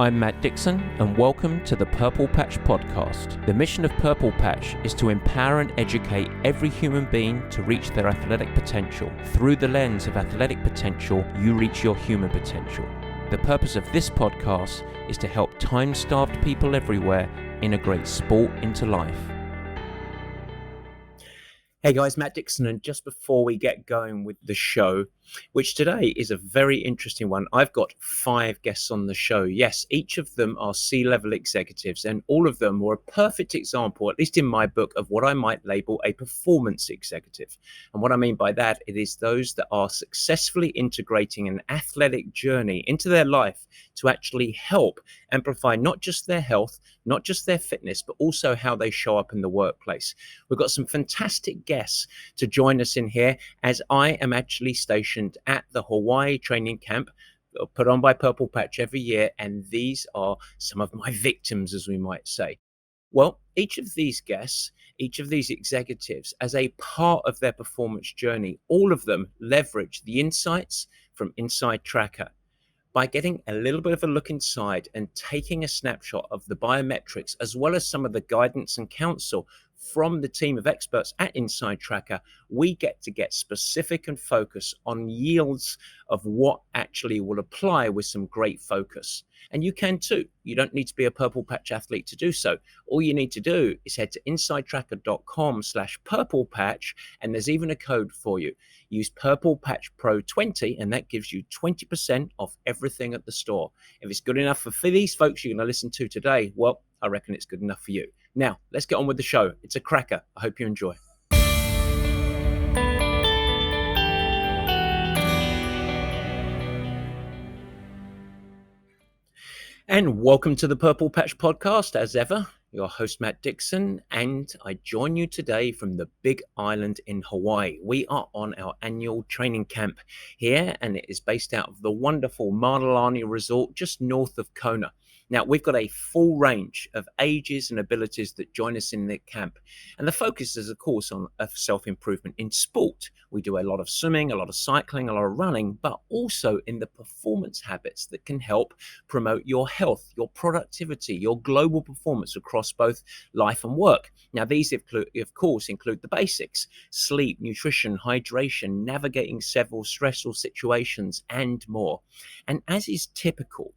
I'm Matt Dixon, and welcome to the Purple Patch Podcast. The mission of Purple Patch is to empower and educate every human being to reach their athletic potential. Through the lens of athletic potential, you reach your human potential. The purpose of this podcast is to help time-starved people everywhere integrate sport into life. Hey guys, Matt Dixon, and just before we get going with the show, which today is a very interesting one, I've got 5 guests on the show. Yes, each of them are C-level executives, and all of them were a perfect example, at least in my book, of what I might label a performance executive. And what I mean by that, it is those that are successfully integrating an athletic journey into their life to actually help amplify not just their health, not just their fitness, but also how they show up in the workplace. We've got some fantastic guests to join us in here, as I am actually stationed at the Hawaii training camp put on by Purple Patch every year, and these are some of my victims, as we might say. Well, each of these guests, each of these executives, as a part of their performance journey, all of them leverage the insights from Inside Tracker. By getting a little bit of a look inside and taking a snapshot of the biometrics, as well as some of the guidance and counsel from the team of experts at Inside Tracker, we get to get specific and focus on yields of what actually will apply with some great focus. And you can too. You don't need to be a Purple Patch athlete to do so. All you need to do is head to insidetracker.com/Purple Patch, and there's even a code for you. Use Purple Patch Pro 20, and that gives you 20% off everything at the store. If it's good enough for these folks you're going to listen to today, well, I reckon it's good enough for you. Now, let's get on with the show. It's a cracker. I hope you enjoy. And welcome to the Purple Patch Podcast, as ever. Your host, Matt Dixon, and I join you today from the Big Island in Hawaii. We are on our annual training camp here, and it is based out of the wonderful Maunalani Resort just north of Kona. Now, we've got a full range of ages and abilities that join us in the camp. And the focus is, of course, on self-improvement in sport. We do a lot of swimming, a lot of cycling, a lot of running, but also in the performance habits that can help promote your health, your productivity, your global performance across both life and work. Now, these, of course, include the basics: sleep, nutrition, hydration, navigating several stressful situations, and more. And as is typical,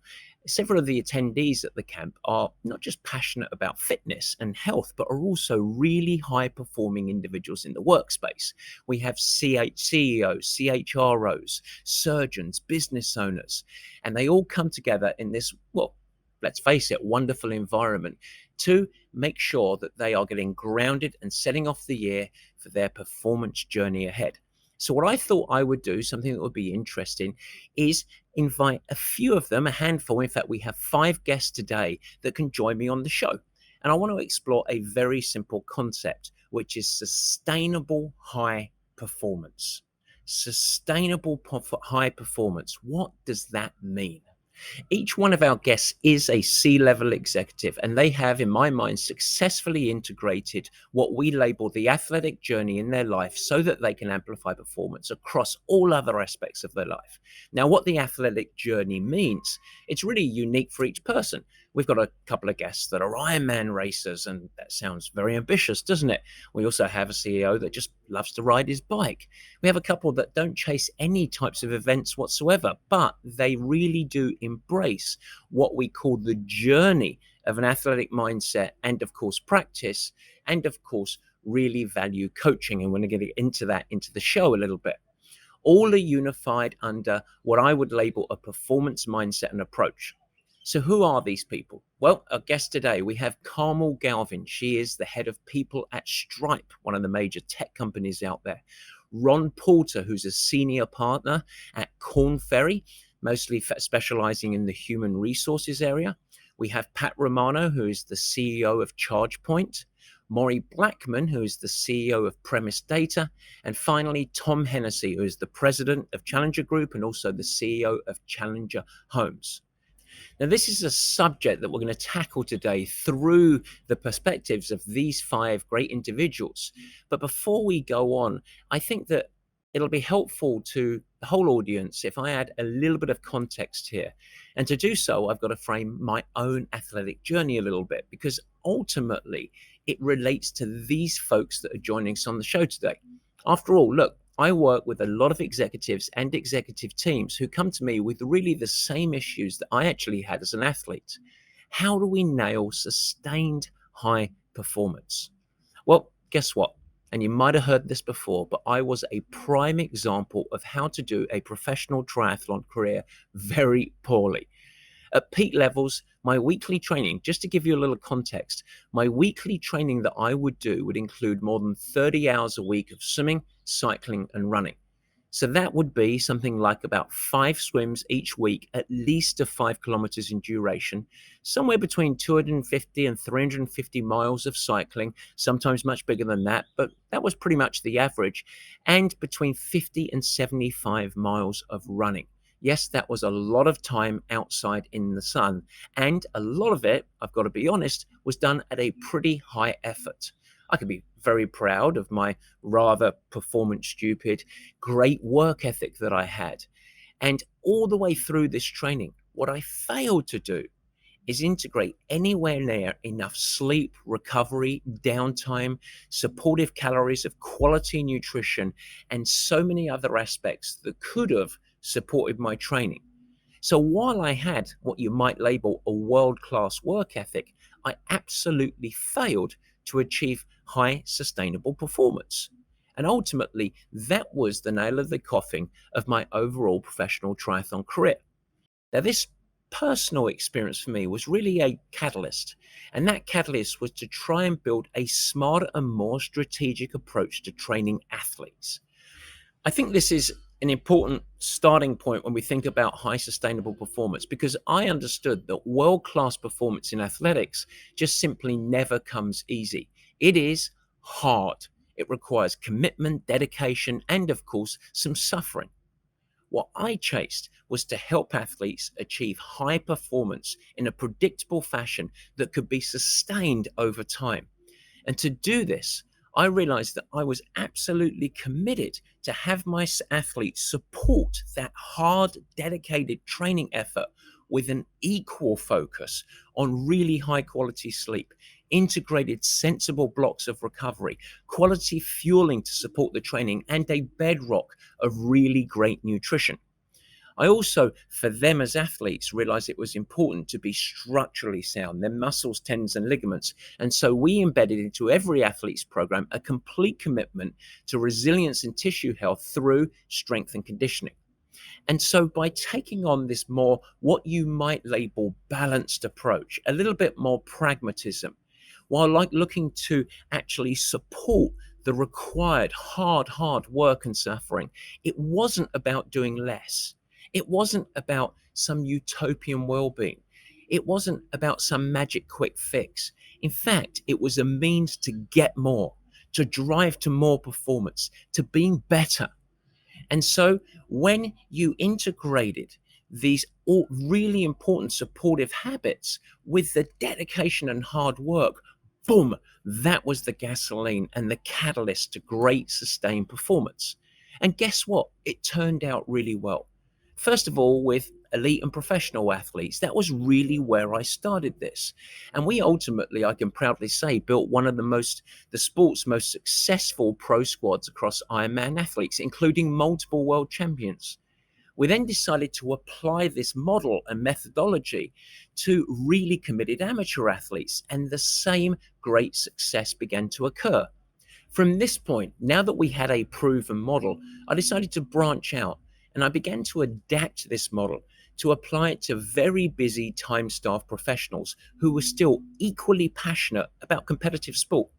several of the attendees at the camp are not just passionate about fitness and health, but are also really high-performing individuals in the workspace. We have CEOs, CHROs, surgeons, business owners, and they all come together in this, well, let's face it, wonderful environment to make sure that they are getting grounded and setting off the year for their performance journey ahead. So what I thought I would do, something that would be interesting, is invite a few of them, a handful. In fact, we have 5 guests today that can join me on the show. And I want to explore a very simple concept, which is sustainable high performance. Sustainable high performance. What does that mean? Each one of our guests is a C-level executive, and they have, in my mind, successfully integrated what we label the athletic journey in their life so that they can amplify performance across all other aspects of their life. Now, what the athletic journey means, it's really unique for each person. We've got a couple of guests that are Ironman racers, and that sounds very ambitious, doesn't it? We also have a CEO that just loves to ride his bike. We have a couple that don't chase any types of events whatsoever, but they really do embrace what we call the journey of an athletic mindset and, of course, practice, and, of course, really value coaching. And we're going to get into that into the show a little bit. All are unified under what I would label a performance mindset and approach. So who are these people? Well, our guest today, we have Carmel Galvin. She is the head of people at Stripe, one of the major tech companies out there. Ron Porter, who's a senior partner at Korn Ferry, mostly specializing in the human resources area. We have Pat Romano, who is the CEO of ChargePoint. Maury Blackman, who is the CEO of Premise Data. And finally, Tom Hennessy, who is the president of Challenger Group and also the CEO of Challenger Homes. Now, this is a subject that we're going to tackle today through the perspectives of these 5 great individuals. But before we go on, I think that it'll be helpful to the whole audience if I add a little bit of context here. And to do so, I've got to frame my own athletic journey a little bit because ultimately it relates to these folks that are joining us on the show today. After all, look, I work with a lot of executives and executive teams who come to me with really the same issues that I actually had as an athlete. How do we nail sustained high performance? Well, guess what? And you might have heard this before, but I was a prime example of how to do a professional triathlon career very poorly. At peak levels, my weekly training, just to give you a little context, my weekly training that I would do would include more than 30 hours a week of swimming, cycling, and running. So that would be something like about 5 swims each week, at least of 5 kilometers in duration, somewhere between 250 and 350 miles of cycling, sometimes much bigger than that, but that was pretty much the average, and between 50 and 75 miles of running. Yes, that was a lot of time outside in the sun, and a lot of it, I've got to be honest, was done at a pretty high effort. I could be very proud of my rather performance stupid, great work ethic that I had. And all the way through this training, what I failed to do is integrate anywhere near enough sleep, recovery, downtime, supportive calories of quality nutrition, and so many other aspects that could have supported my training. So while I had what you might label a world-class work ethic, I absolutely failed to achieve high sustainable performance. And ultimately, that was the nail of the coffin of my overall professional triathlon career. Now, this personal experience for me was really a catalyst. And that catalyst was to try and build a smarter and more strategic approach to training athletes. I think this is an important starting point when we think about high sustainable performance because I understood that world-class performance in athletics just simply never comes easy. It is hard. It requires commitment, dedication, and of course, some suffering. What I chased was to help athletes achieve high performance in a predictable fashion that could be sustained over time. And to do this, I realized that I was absolutely committed to have my athletes support that hard, dedicated training effort with an equal focus on really high quality sleep, integrated sensible blocks of recovery, quality fueling to support the training, and a bedrock of really great nutrition. I also, for them as athletes, realized it was important to be structurally sound, their muscles, tendons, and ligaments. And so we embedded into every athlete's program a complete commitment to resilience and tissue health through strength and conditioning. And so by taking on this more, what you might label balanced approach, a little bit more pragmatism, while looking to actually support the required hard work and suffering, it wasn't about doing less. It wasn't about some utopian well-being. It wasn't about some magic quick fix. In fact, it was a means to get more, to drive to more performance, to being better. And so when you integrated these all really important supportive habits with the dedication and hard work, boom, that was the gasoline and the catalyst to great sustained performance. And guess what? It turned out really well. First of all, with elite and professional athletes, that was really where I started this. And we ultimately, I can proudly say, built one of the sport's most successful pro squads across Ironman athletes, including multiple world champions. We then decided to apply this model and methodology to really committed amateur athletes, and the same great success began to occur. From this point, now that we had a proven model, I decided to branch out and I began to adapt this model to apply it to very busy time-starved professionals who were still equally passionate about competitive sport.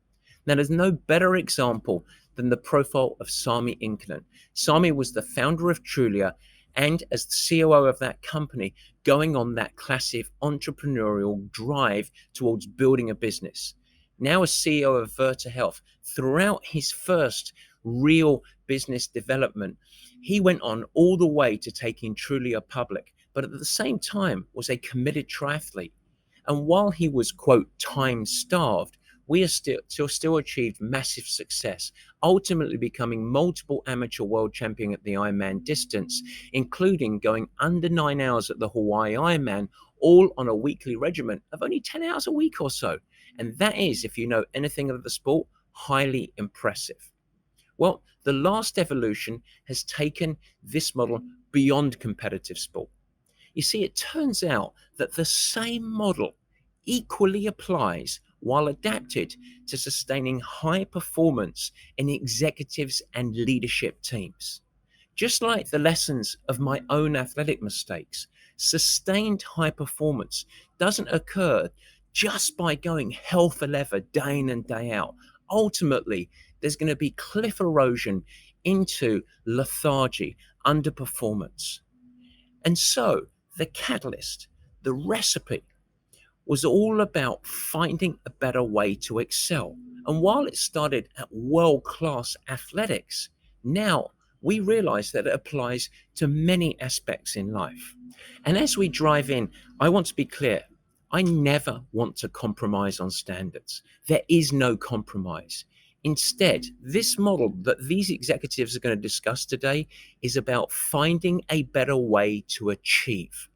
Now, there's no better example than the profile of Sami Inkinen. Sami was the founder of Trulia and as the COO of that company, going on that classic entrepreneurial drive towards building a business. Now as CEO of Virta Health, throughout his first real business development, he went on all the way to taking Trulia public, but at the same time was a committed triathlete. And while he was, quote, time starved, we are still achieved massive success, ultimately becoming multiple amateur world champion at the Ironman distance, including going under 9 hours at the Hawaii Ironman, all on a weekly regimen of only 10 hours a week or so. And that is, if you know anything of the sport, highly impressive. Well, the last evolution has taken this model beyond competitive sport. You see, it turns out that the same model equally applies while adapted to sustaining high performance in executives and leadership teams. Just like the lessons of my own athletic mistakes, sustained high performance doesn't occur just by going hell for leather day in and day out. Ultimately, there's going to be cliff erosion into lethargy, underperformance. And so the catalyst, the recipe, was all about finding a better way to excel. And while it started at world-class athletics, now we realize that it applies to many aspects in life. And as we drive in, I want to be clear. I never want to compromise on standards. There is no compromise. Instead, this model that these executives are going to discuss today is about finding a better way to achieve.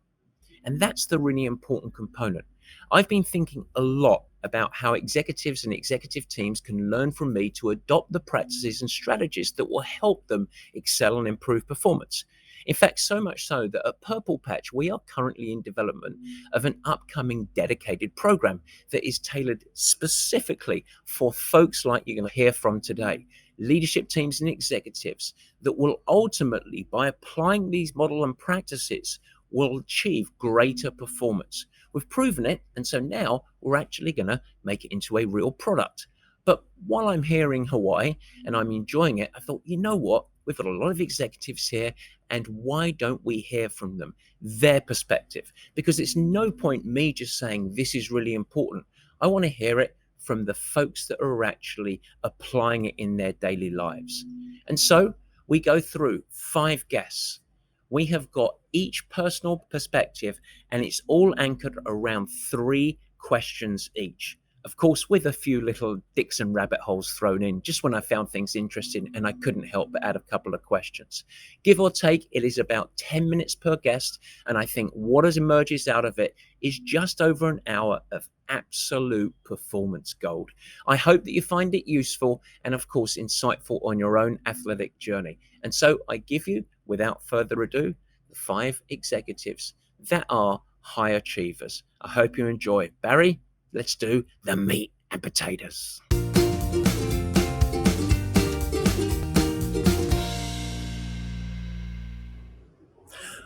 And that's the really important component. I've been thinking a lot about how executives and executive teams can learn from me to adopt the practices and strategies that will help them excel and improve performance. In fact, so much so that at Purple Patch, we are currently in development of an upcoming dedicated program that is tailored specifically for folks like you're going to hear from today, leadership teams and executives that will ultimately, by applying these model and practices, will achieve greater performance. We've proven it, and so now we're actually going to make it into a real product. But while I'm here in Hawaii and I'm enjoying it, I thought, you know what? We've got a lot of executives here, and why don't we hear from them, their perspective? Because it's no point me just saying this is really important. I want to hear it from the folks that are actually applying it in their daily lives. And so we go through 5 guests. We have got each personal perspective, and it's all anchored around 3 questions each. Of course, with a few little Dixon rabbit holes thrown in, just when I found things interesting and I couldn't help but add a couple of questions. Give or take, it is about 10 minutes per guest, and I think what emerges out of it is just over an hour of absolute performance gold. I hope that you find it useful and, of course, insightful on your own athletic journey. And so I give you, without further ado, the 5 executives that are high achievers. I hope you enjoy. Barry, let's do the meat and potatoes.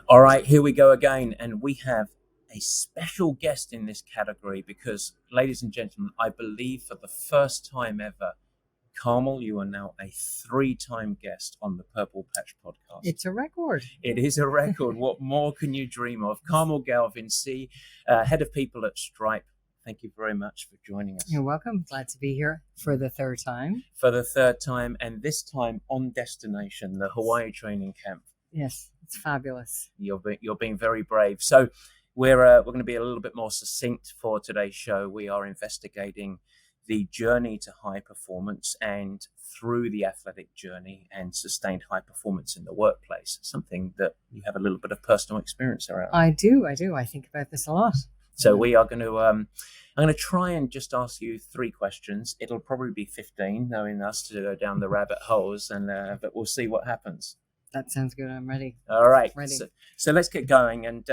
All right, here we go again. And we have a special guest in this category because, ladies and gentlemen, I believe for the first time ever, Carmel, you are now a 3-time guest on the Purple Patch podcast. It's a record. It is a record. What more can you dream of? Carmel Galvin, head of people at Stripe. Thank you very much for joining us. You're welcome. Glad to be here for the 3rd time. For the 3rd time, and this time on destination, the Hawaii training camp. Yes, it's fabulous. You're being very brave. So we're going to be a little bit more succinct for today's show. We are investigating the journey to high performance and through the athletic journey and sustained high performance in the workplace, something that you have a little bit of personal experience around. I do. I think about this a lot. So we are going to, I'm going to try and just ask you 3 questions. It'll probably be 15, knowing us to go down the rabbit holes, but we'll see what happens. That sounds good. I'm ready. All right. Ready. So let's get going. And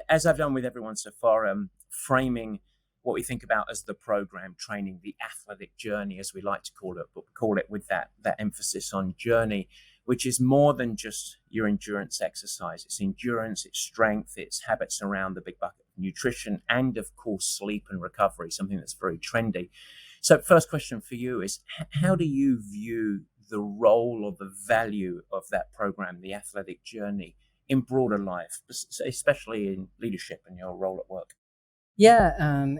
as I've done with everyone so far, framing what we think about as the program, training, the athletic journey, as we like to call it, but we call it with that emphasis on journey, which is more than just your endurance exercise. It's endurance, it's strength, it's habits around the big bucket of nutrition, and of course, sleep and recovery, something that's very trendy. So first question for you is, how do you view the role or the value of that program, the athletic journey, in broader life, especially in leadership and your role at work? Yeah,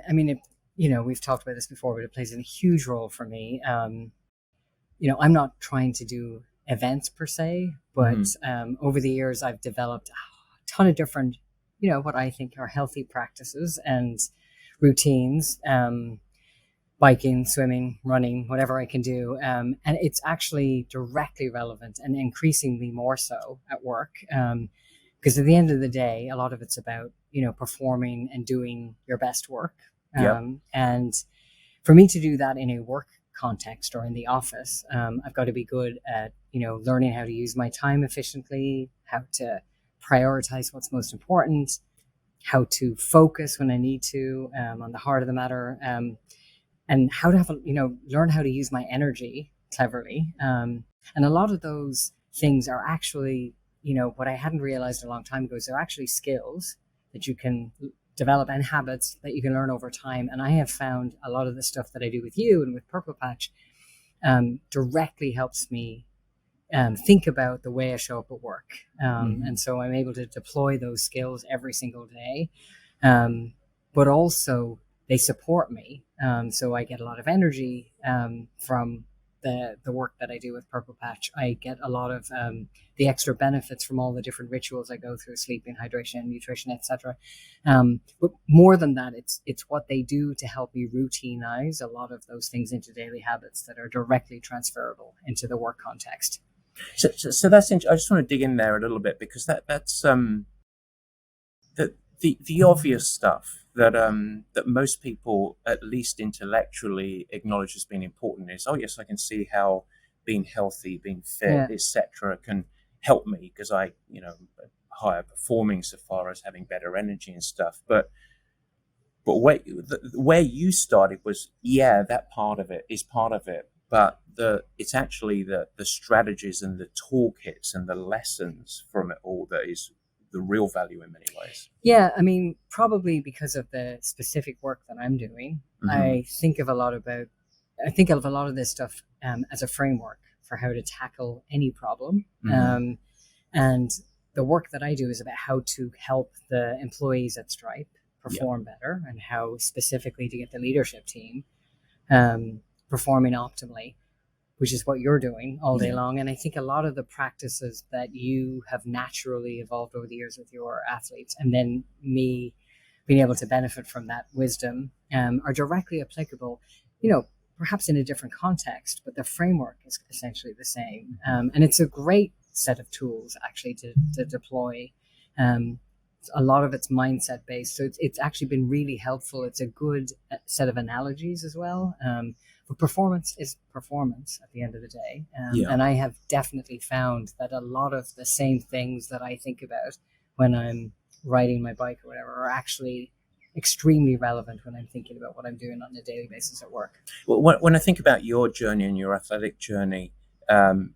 I mean, we've talked about this before, but it plays a huge role for me. I'm not trying to do events per se, but over the years, I've developed a ton of different, what I think are healthy practices and routines. biking, swimming, running, whatever I can do. And it's actually directly relevant and increasingly more so at work. Because at the end of the day, a lot of it's about, performing and doing your best work. Yep. And for me to do that in a work context or in the office, I've got to be good at, learning how to use my time efficiently, how to prioritize what's most important, how to focus when I need to, on the heart of the matter, and how to learn how to use my energy cleverly. And a lot of those things are actually, what I hadn't realized a long time ago is they're actually skills that you can develop and habits that you can learn over time. And I have found a lot of the stuff that I do with you and with Purple Patch directly helps me think about the way I show up at work. And so I'm able to deploy those skills every single day. But also they support me. So I get a lot of energy from the work that I do with Purple Patch. I get a lot of the extra benefits from all the different rituals I go through: sleeping, hydration, nutrition, etc. But more than that, it's what they do to help me routinize a lot of those things into daily habits that are directly transferable into the work context. So that's interesting. I just want to dig in there a little bit, because that's the obvious stuff that most people, at least intellectually, acknowledge as being important is, oh yes, I can see how being healthy, being fit, etc., can help me because I, higher performing so far as having better energy and stuff. But where you started was, that part of it is part of it, but it's actually the strategies and the toolkits and the lessons from it all that is the real value in many ways. Yeah, I mean, probably because of the specific work that I'm doing, I think of a lot of this stuff as a framework for how to tackle any problem. And the work that I do is about how to help the employees at Stripe perform better, and how specifically to get the leadership team performing optimally, which is what you're doing all day long. And I think a lot of the practices that you have naturally evolved over the years with your athletes, and then me being able to benefit from that wisdom, are directly applicable, perhaps in a different context, but the framework is essentially the same. And it's a great set of tools actually to deploy. A lot of it's mindset based. So it's actually been really helpful. It's a good set of analogies as well. But performance is performance at the end of the day. And I have definitely found that a lot of the same things that I think about when I'm riding my bike or whatever are actually extremely relevant when I'm thinking about what I'm doing on a daily basis at work. Well, when I think about your journey and your athletic journey, the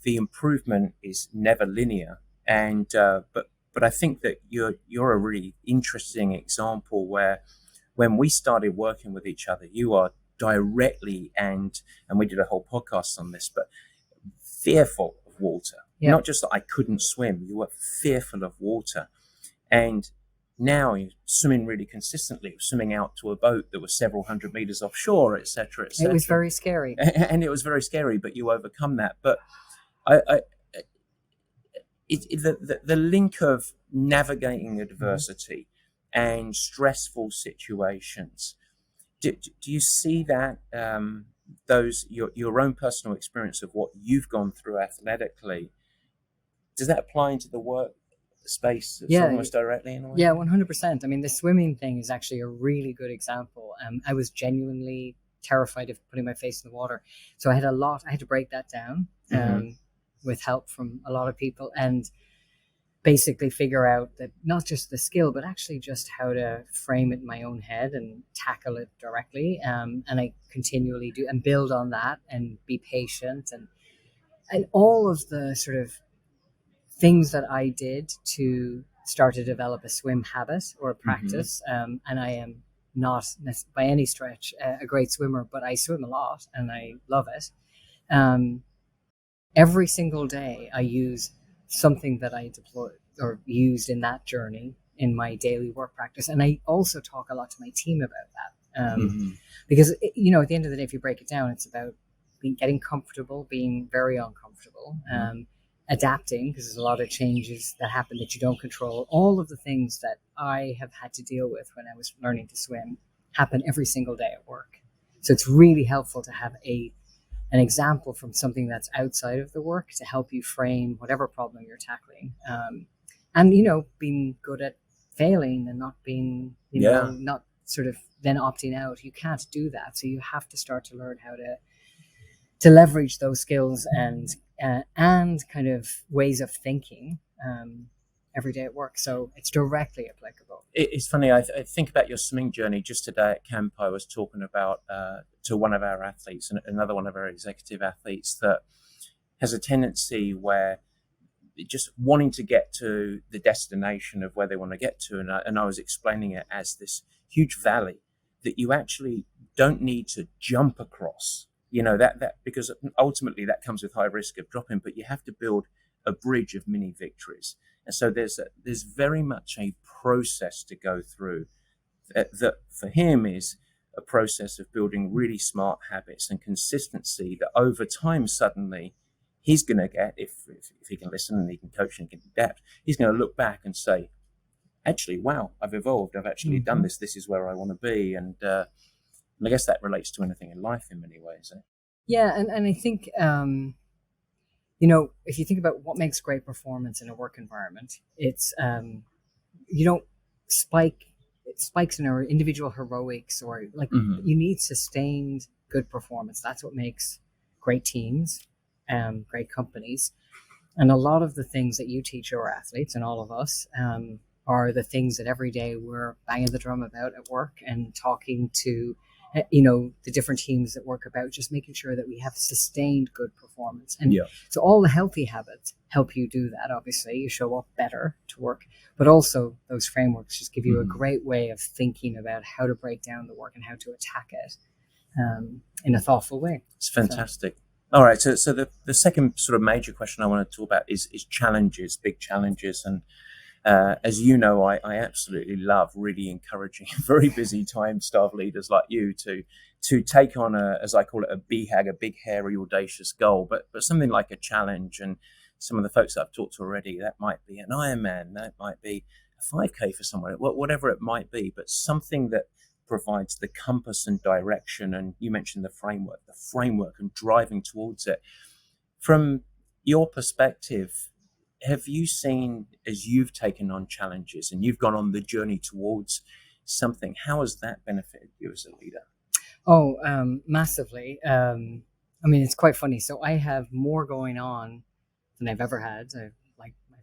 improvement is never linear, and but I think that you're a really interesting example where, when we started working with each other, you are directly and we did a whole podcast on this, but fearful of water. Yep. Not just that I couldn't swim, you were fearful of water. And now you're swimming really consistently, swimming out to a boat that was several hundred meters offshore, etc., etc. It was very scary. And it was very scary, but you overcome that. But the link of navigating adversity and stressful situations, do you see that your own personal experience of what you've gone through athletically, does that apply into the work space almost directly in a way? Yeah, 100%. I mean, the swimming thing is actually a really good example. I was genuinely terrified of putting my face in the water, so I had to break that down with help from a lot of people, and basically figure out that not just the skill, but actually just how to frame it in my own head and tackle it directly. And I continually do and build on that and be patient, and all of the sort of things that I did to start to develop a swim habit or a practice. And I am not by any stretch a great swimmer, but I swim a lot and I love it. Every single day I use something that I deployed or used in that journey in my daily work practice. And I also talk a lot to my team about that. Because, at the end of the day, if you break it down, it's about getting comfortable, being very uncomfortable, adapting, because there's a lot of changes that happen that you don't control. All of the things that I have had to deal with when I was learning to swim happen every single day at work. So it's really helpful to have an example from something that's outside of the work to help you frame whatever problem you're tackling. And, being good at failing and not being, not sort of then opting out. You can't do that. So you have to start to learn how to leverage those skills and kind of ways of thinking every day at work. So it's directly applicable. It's funny. I think about your swimming journey. Just today at camp, I was talking about to one of our athletes, and another one of our executive athletes, that has a tendency where just wanting to get to the destination of where they want to get to. And I was explaining it as this huge valley that you actually don't need to jump across, that because ultimately that comes with high risk of dropping, but you have to build a bridge of mini victories. And so there's very much a process to go through that for him is a process of building really smart habits and consistency that over time, suddenly, he's going to get, if he can listen and he can coach and he can adapt, he's going to look back and say, actually, wow, I've evolved. I've actually done this. This is where I want to be. And I guess that relates to anything in life in many ways. Yeah. And I think, if you think about what makes great performance in a work environment, it's, you don't spikes in our individual heroics or you need sustained good performance. That's what makes great teams. Great companies. And a lot of the things that you teach your athletes and all of us are the things that every day we're banging the drum about at work and talking to, the different teams that work about, just making sure that we have sustained good performance. And so all the healthy habits help you do that. Obviously, you show up better to work, but also those frameworks just give you a great way of thinking about how to break down the work and how to attack it in a thoughtful way. It's fantastic. All right, so the second sort of major question I want to talk about is challenges, big challenges. And as you know, I absolutely love really encouraging very busy time staff leaders like you to take on as I call it, a BHAG, a big, hairy, audacious goal, but something like a challenge. And some of the folks that I've talked to already, that might be an Ironman, that might be a 5K for someone, whatever it might be, but something that provides the compass and direction. And you mentioned the framework and driving towards it. From your perspective, have you seen, as you've taken on challenges and you've gone on the journey towards something, how has that benefited you as a leader? Oh, massively. It's quite funny. So I have more going on than I've ever had. I've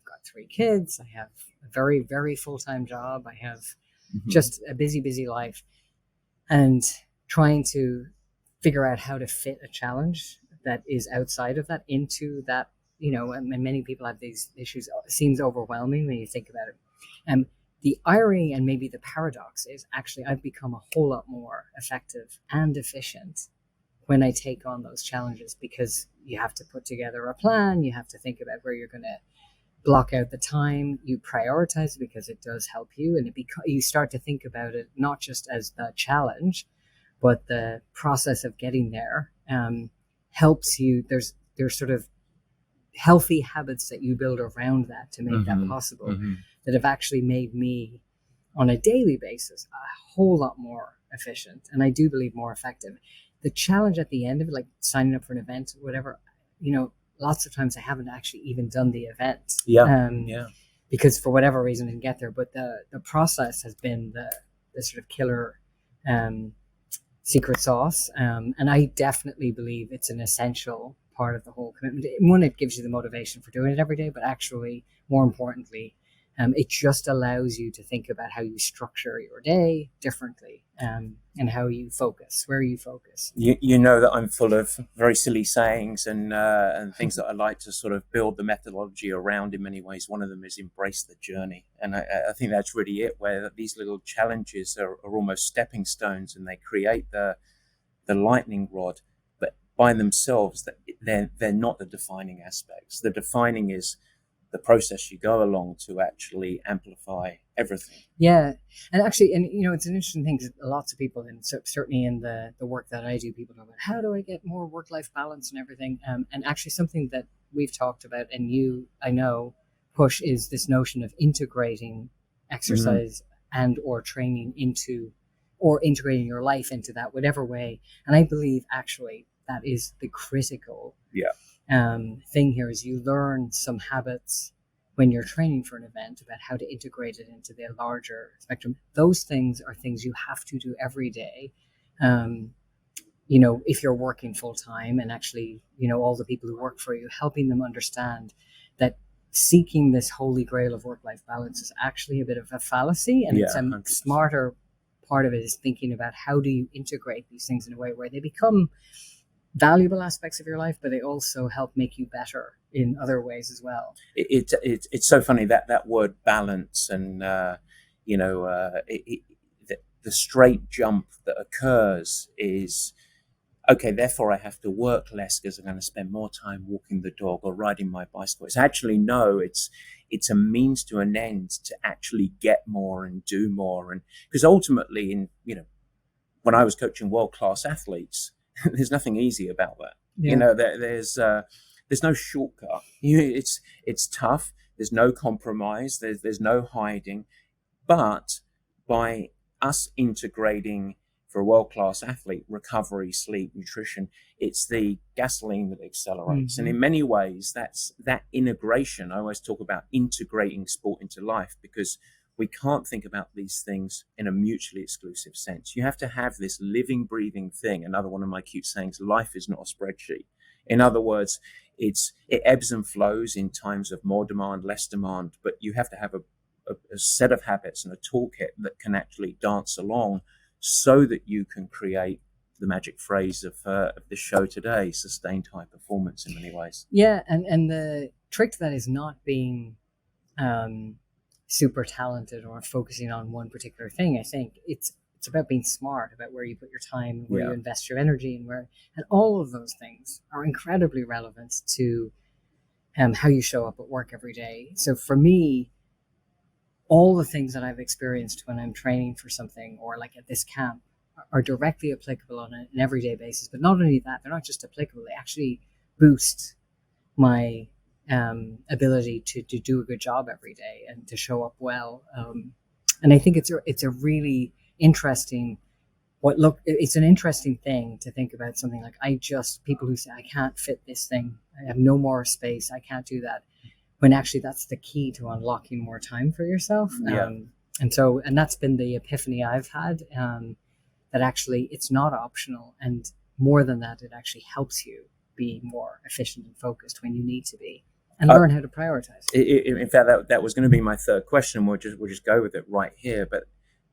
got 3 kids. I have a very, very full-time job. I have just a busy life. And trying to figure out how to fit a challenge that is outside of that into that, and many people have these issues. It seems overwhelming when you think about it. And the irony and maybe the paradox is actually I've become a whole lot more effective and efficient when I take on those challenges, because you have to put together a plan. You have to think about where you're going to block out the time, you prioritize because it does help you, and you start to think about it not just as the challenge, but the process of getting there helps you. There's sort of healthy habits that you build around that to make that possible that have actually made me on a daily basis a whole lot more efficient, and I do believe more effective. The challenge at the end of it, like signing up for an event or whatever, lots of times I haven't actually even done the event. Because for whatever reason I didn't get there. But the process has been the sort of killer secret sauce. And I definitely believe it's an essential part of the whole commitment. One, it gives you the motivation for doing it every day, but actually, more importantly, it just allows you to think about how you structure your day differently, and how you focus, where you focus. You know that I'm full of very silly sayings and things that I like to sort of build the methodology around in many ways. One of them is embrace the journey. And I think that's really it, where these little challenges are almost stepping stones, and they create the lightning rod, but by themselves, they're not the defining aspects. The defining is the process you go along to actually amplify everything. Yeah. And actually, it's an interesting thing, because lots of people, and certainly in the work that I do, people talk about how do I get more work-life balance and everything. And actually something that we've talked about, and you, I know, push, is this notion of integrating exercise and or training into, or integrating your life into that, whatever way. And I believe actually that is the critical thing here, is you learn some habits when you're training for an event about how to integrate it into the larger spectrum. Those things are things you have to do every day. If you're working full time, and actually, all the people who work for you, helping them understand that seeking this holy grail of work-life balance is actually a bit of a fallacy. And it's a 100%. smarter part of it is thinking about how do you integrate these things in a way where they become valuable aspects of your life, but they also help make you better in other ways as well. It's so funny that word balance, and the straight jump that occurs is, okay, therefore I have to work less because I'm going to spend more time walking the dog or riding my bicycle. It's actually, no, it's a means to an end to actually get more and do more. And because ultimately, when I was coaching world-class athletes, there's nothing easy about that. Yeah. There's no shortcut. It's tough. There's no compromise. There's no hiding. But by us integrating, for a world-class athlete, recovery, sleep, nutrition, it's the gasoline that accelerates. Mm-hmm. And in many ways, that's that integration. I always talk about integrating sport into life, because we can't think about these things in a mutually exclusive sense. You have to have this living, breathing thing. Another one of my cute sayings, life is not a spreadsheet. In other words, it ebbs and flows in times of more demand, less demand, but you have to have a set of habits and a toolkit that can actually dance along, so that you can create the magic phrase of the show today, sustained high performance in many ways. Yeah, and the trick to that is not being super talented or focusing on one particular thing. I think it's about being smart about where you put your time, where you invest your energy, and all of those things are incredibly relevant to how you show up at work every day. So for me, all the things that I've experienced when I'm training for something, or like at this camp, are directly applicable on an everyday basis. But not only that, they're not just applicable, they actually boost my ability to do a good job every day and to show up well. And I think it's a really interesting, it's an interesting thing to think about something like, people who say, I can't fit this thing, I have no more space, I can't do that, when actually that's the key to unlocking more time for yourself. And that's been the epiphany I've had, that actually it's not optional. And more than that, it actually helps you be more efficient and focused when you need to be, and learn how to prioritize. In fact, that was going to be my third question. We'll just go with it right here. But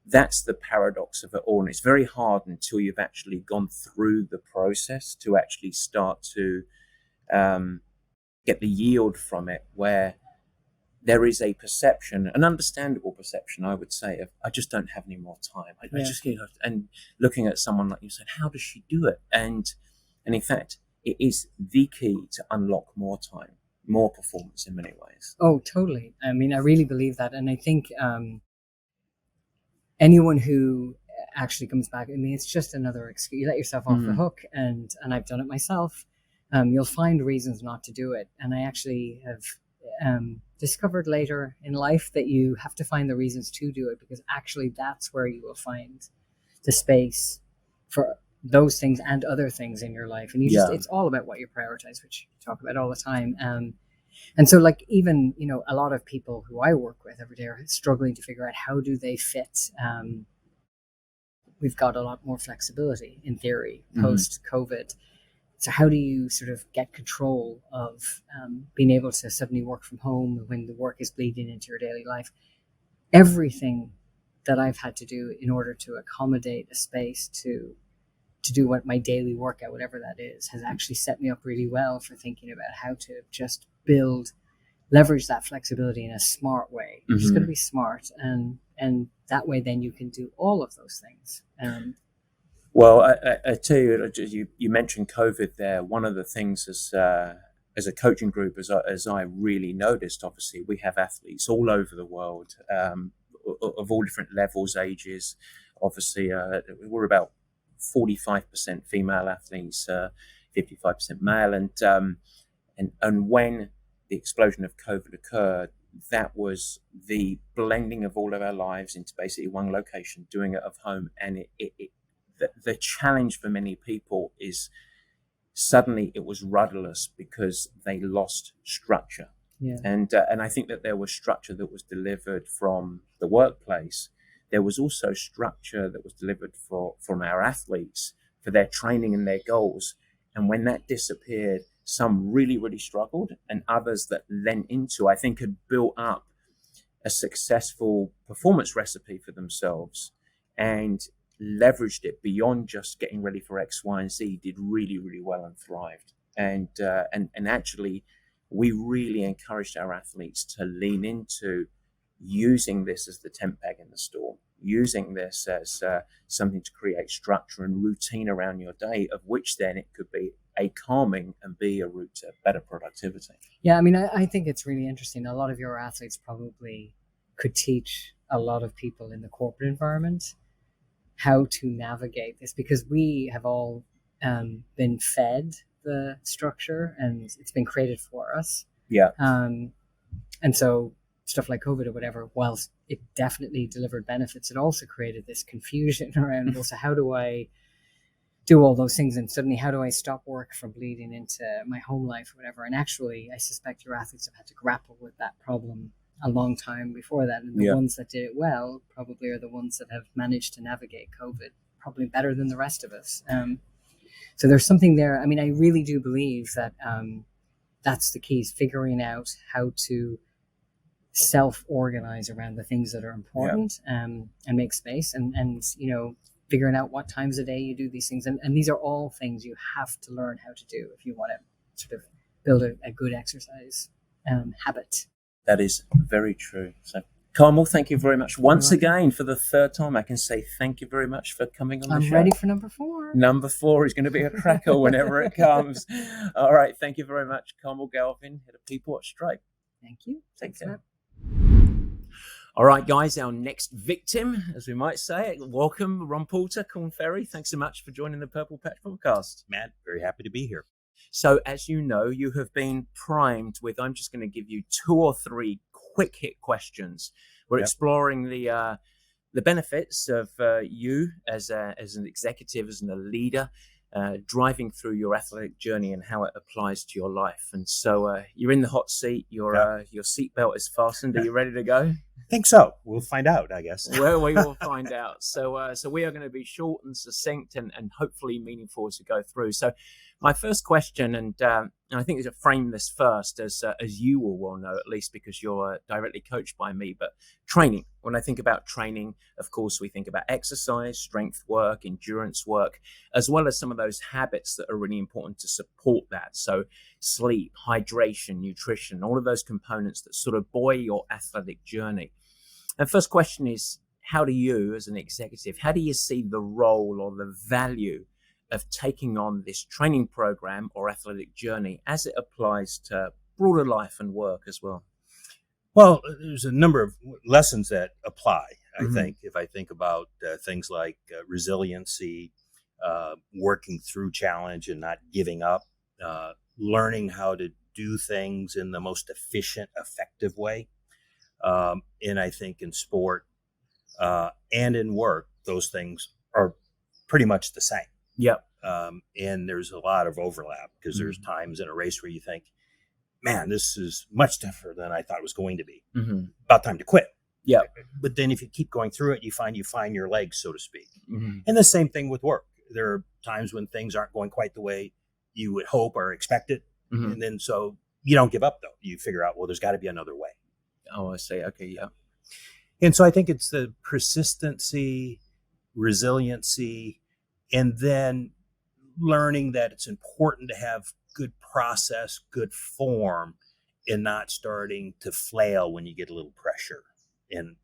that's the paradox of it all. And it's very hard until you've actually gone through the process to actually start to get the yield from it, where there is a perception, an understandable perception, I would say, of, I just don't have any more time. I just, and looking at someone like you said, how does she do it? And in fact, it is the key to unlock more time, more performance in many ways. Oh, totally. I mean, I really believe that. And I think anyone who actually comes back, I mean, it's just another excuse. You let yourself off the hook, and I've done it myself. You'll find reasons not to do it. And I actually have discovered later in life that you have to find the reasons to do it, because actually that's where you will find the space for those things and other things in your life. And it's all about what you prioritize, which you talk about all the time. And so, like, even, a lot of people who I work with every day are struggling to figure out how do they fit. We've got a lot more flexibility in theory post-COVID. So how do you sort of get control of being able to suddenly work from home when the work is bleeding into your daily life? Everything that I've had to do in order to accommodate a space to do what my daily workout, whatever that is, has actually set me up really well for thinking about how to just leverage that flexibility in a smart way. You're just going to be smart, and that way then you can do all of those things. Well, I tell you, you mentioned COVID there. One of the things as a coaching group, as I really noticed, obviously, we have athletes all over the world, of all different levels, ages. Obviously, we're about 45% female athletes, 55% male. And And when the explosion of COVID occurred, that was the blending of all of our lives into basically one location, doing it at home. And the challenge for many people is suddenly it was rudderless because they lost structure. Yeah. And I think that there was structure that was delivered from the workplace. There was also structure that was delivered from our athletes for their training and their goals. And when that disappeared, some really, really struggled, and others that lent into, I think, had built up a successful performance recipe for themselves and leveraged it beyond just getting ready for X, Y, and Z, did really, really well and thrived. And actually, we really encouraged our athletes to lean into using this as the tent peg in the storm, using this as something to create structure and routine around your day, of which then it could be A, calming, and B, a route to better productivity. Yeah, I mean, I think it's really interesting. A lot of your athletes probably could teach a lot of people in the corporate environment how to navigate this, because we have all been fed the structure and it's been created for us. Yeah. And so stuff like COVID or whatever, whilst it definitely delivered benefits, it also created this confusion around, well, so how do I do all those things, and suddenly how do I stop work from bleeding into my home life or whatever? And actually, I suspect your athletes have had to grapple with that problem a long time before that, and the ones that did it well probably are the ones that have managed to navigate COVID probably better than the rest of us. So there's something there. I mean, I really do believe that that's the key, is figuring out how to self-organize around the things that are important, and make space, and figuring out what times a day you do these things. And these are all things you have to learn how to do if you want to sort of build a good exercise habit. That is very true. So, Carmel, thank you very much once again. For the third time, I can say thank you very much for coming on the show. I'm ready for number 4. Number 4 is going to be a cracker whenever it comes. All right. Thank you very much, Carmel Galvin, head of People at Stripe. Thank you. Take care. All right, guys, our next victim, as we might say, welcome, Ron Porter, Corn Ferry. Thanks so much for joining the Purple Patch Podcast. Matt, very happy to be here. So, as you know, you have been primed with, I'm just going to give you 2 or 3 quick hit questions. We're exploring the benefits of you as an executive, as a leader, driving through your athletic journey and how it applies to your life. And so you're in the hot seat. Your seatbelt is fastened. Are you ready to go? I think so. We'll find out, I guess. Well, we will find out. So we are going to be short and succinct and hopefully meaningful as we go through. So my first question, and I think is to frame this first, as you will well know, at least because you're directly coached by me, but training. When I think about training, of course, we think about exercise, strength work, endurance work, as well as some of those habits that are really important to support that. So sleep, hydration, nutrition, all of those components that sort of buoy your athletic journey. And first question is, how do you, as an executive, how do you see the role or the value of taking on this training program or athletic journey as it applies to broader life and work as well? Well, there's a number of lessons that apply, I think, if I think about things like resiliency, working through challenge and not giving up, learning how to do things in the most efficient, effective way. And I think in sport and in work, those things are pretty much the same. Yep. And there's a lot of overlap because there's times in a race where you think, man, this is much tougher than I thought it was going to be. About time to quit. Yeah. But then if you keep going through it, you find your legs, so to speak. And the same thing with work. There are times when things aren't going quite the way you would hope or expect it. And then so you don't give up, though. You figure out, well, there's got to be another way. Oh, I see. Okay, yeah. And so I think it's the persistency, resiliency, and then learning that it's important to have good process, good form, and not starting to flail when you get a little pressure and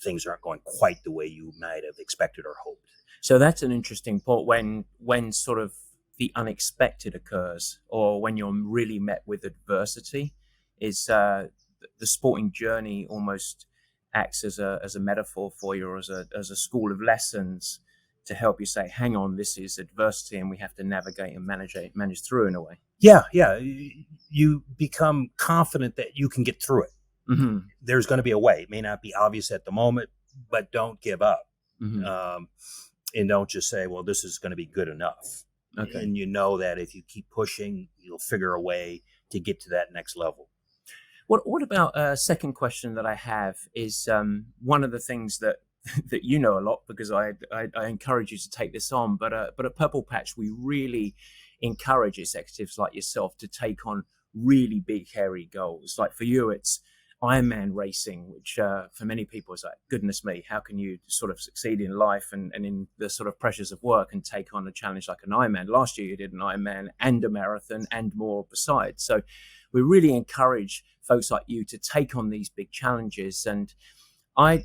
things aren't going quite the way you might have expected or hoped. So that's an interesting point when sort of the unexpected occurs, or when you're really met with adversity, is the sporting journey almost acts as a metaphor for you, or as a school of lessons to help you say, hang on, this is adversity and we have to navigate and manage through in a way. Yeah. You become confident that you can get through it. Mm-hmm. There's going to be a way. It may not be obvious at the moment, but don't give up. Mm-hmm. And don't just say, well, this is going to be good enough. Okay. And you know that if you keep pushing, you'll figure a way to get to that next level. What about a second question that I have is one of the things that you know a lot, because I encourage you to take this on, but at Purple Patch, we really encourage executives like yourself to take on really big, hairy goals. Like for you, it's Ironman racing, which for many people is like, goodness me, how can you sort of succeed in life and in the sort of pressures of work and take on a challenge like an Ironman? Last year, you did an Ironman and a marathon and more besides. So we really encourage folks like you to take on these big challenges. And I'd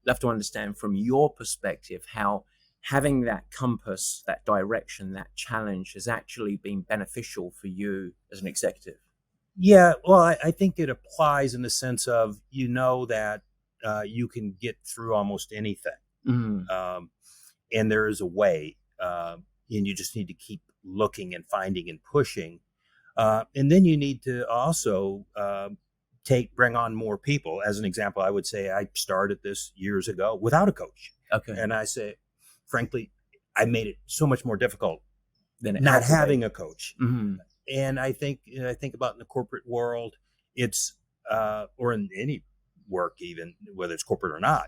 love to understand from your perspective how having that compass, that direction, that challenge has actually been beneficial for you as an executive. Yeah, well, I think it applies in the sense of, you know, that you can get through almost anything. Mm-hmm. And there is a way, and you just need to keep looking and finding and pushing. And then you need to also bring on more people. As an example, I would say I started this years ago without a coach. Okay. And I say, frankly, I made it so much more difficult than not having a coach. Mm-hmm. And I think about in the corporate world, it's or in any work, even whether it's corporate or not,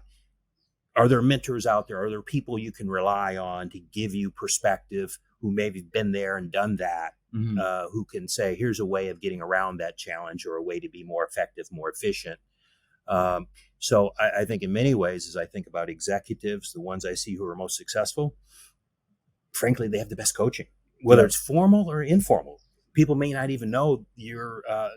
are there mentors out there? Are there people you can rely on to give you perspective, who maybe been there and done that, mm-hmm. Who can say, here's a way of getting around that challenge or a way to be more effective, more efficient. So I think in many ways, as I think about executives, the ones I see who are most successful, frankly, they have the best coaching, whether it's formal or informal. People may not even know you're a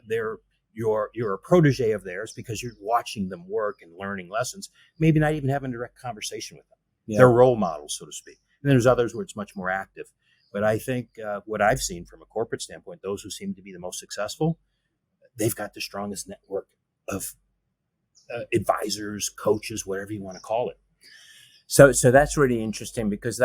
protege of theirs because you're watching them work and learning lessons, maybe not even having a direct conversation with them. Yeah. They're role models, so to speak. And then there's others where it's much more active. But I think what I've seen from a corporate standpoint, those who seem to be the most successful, they've got the strongest network of advisors, coaches, whatever you want to call it. So that's really interesting, because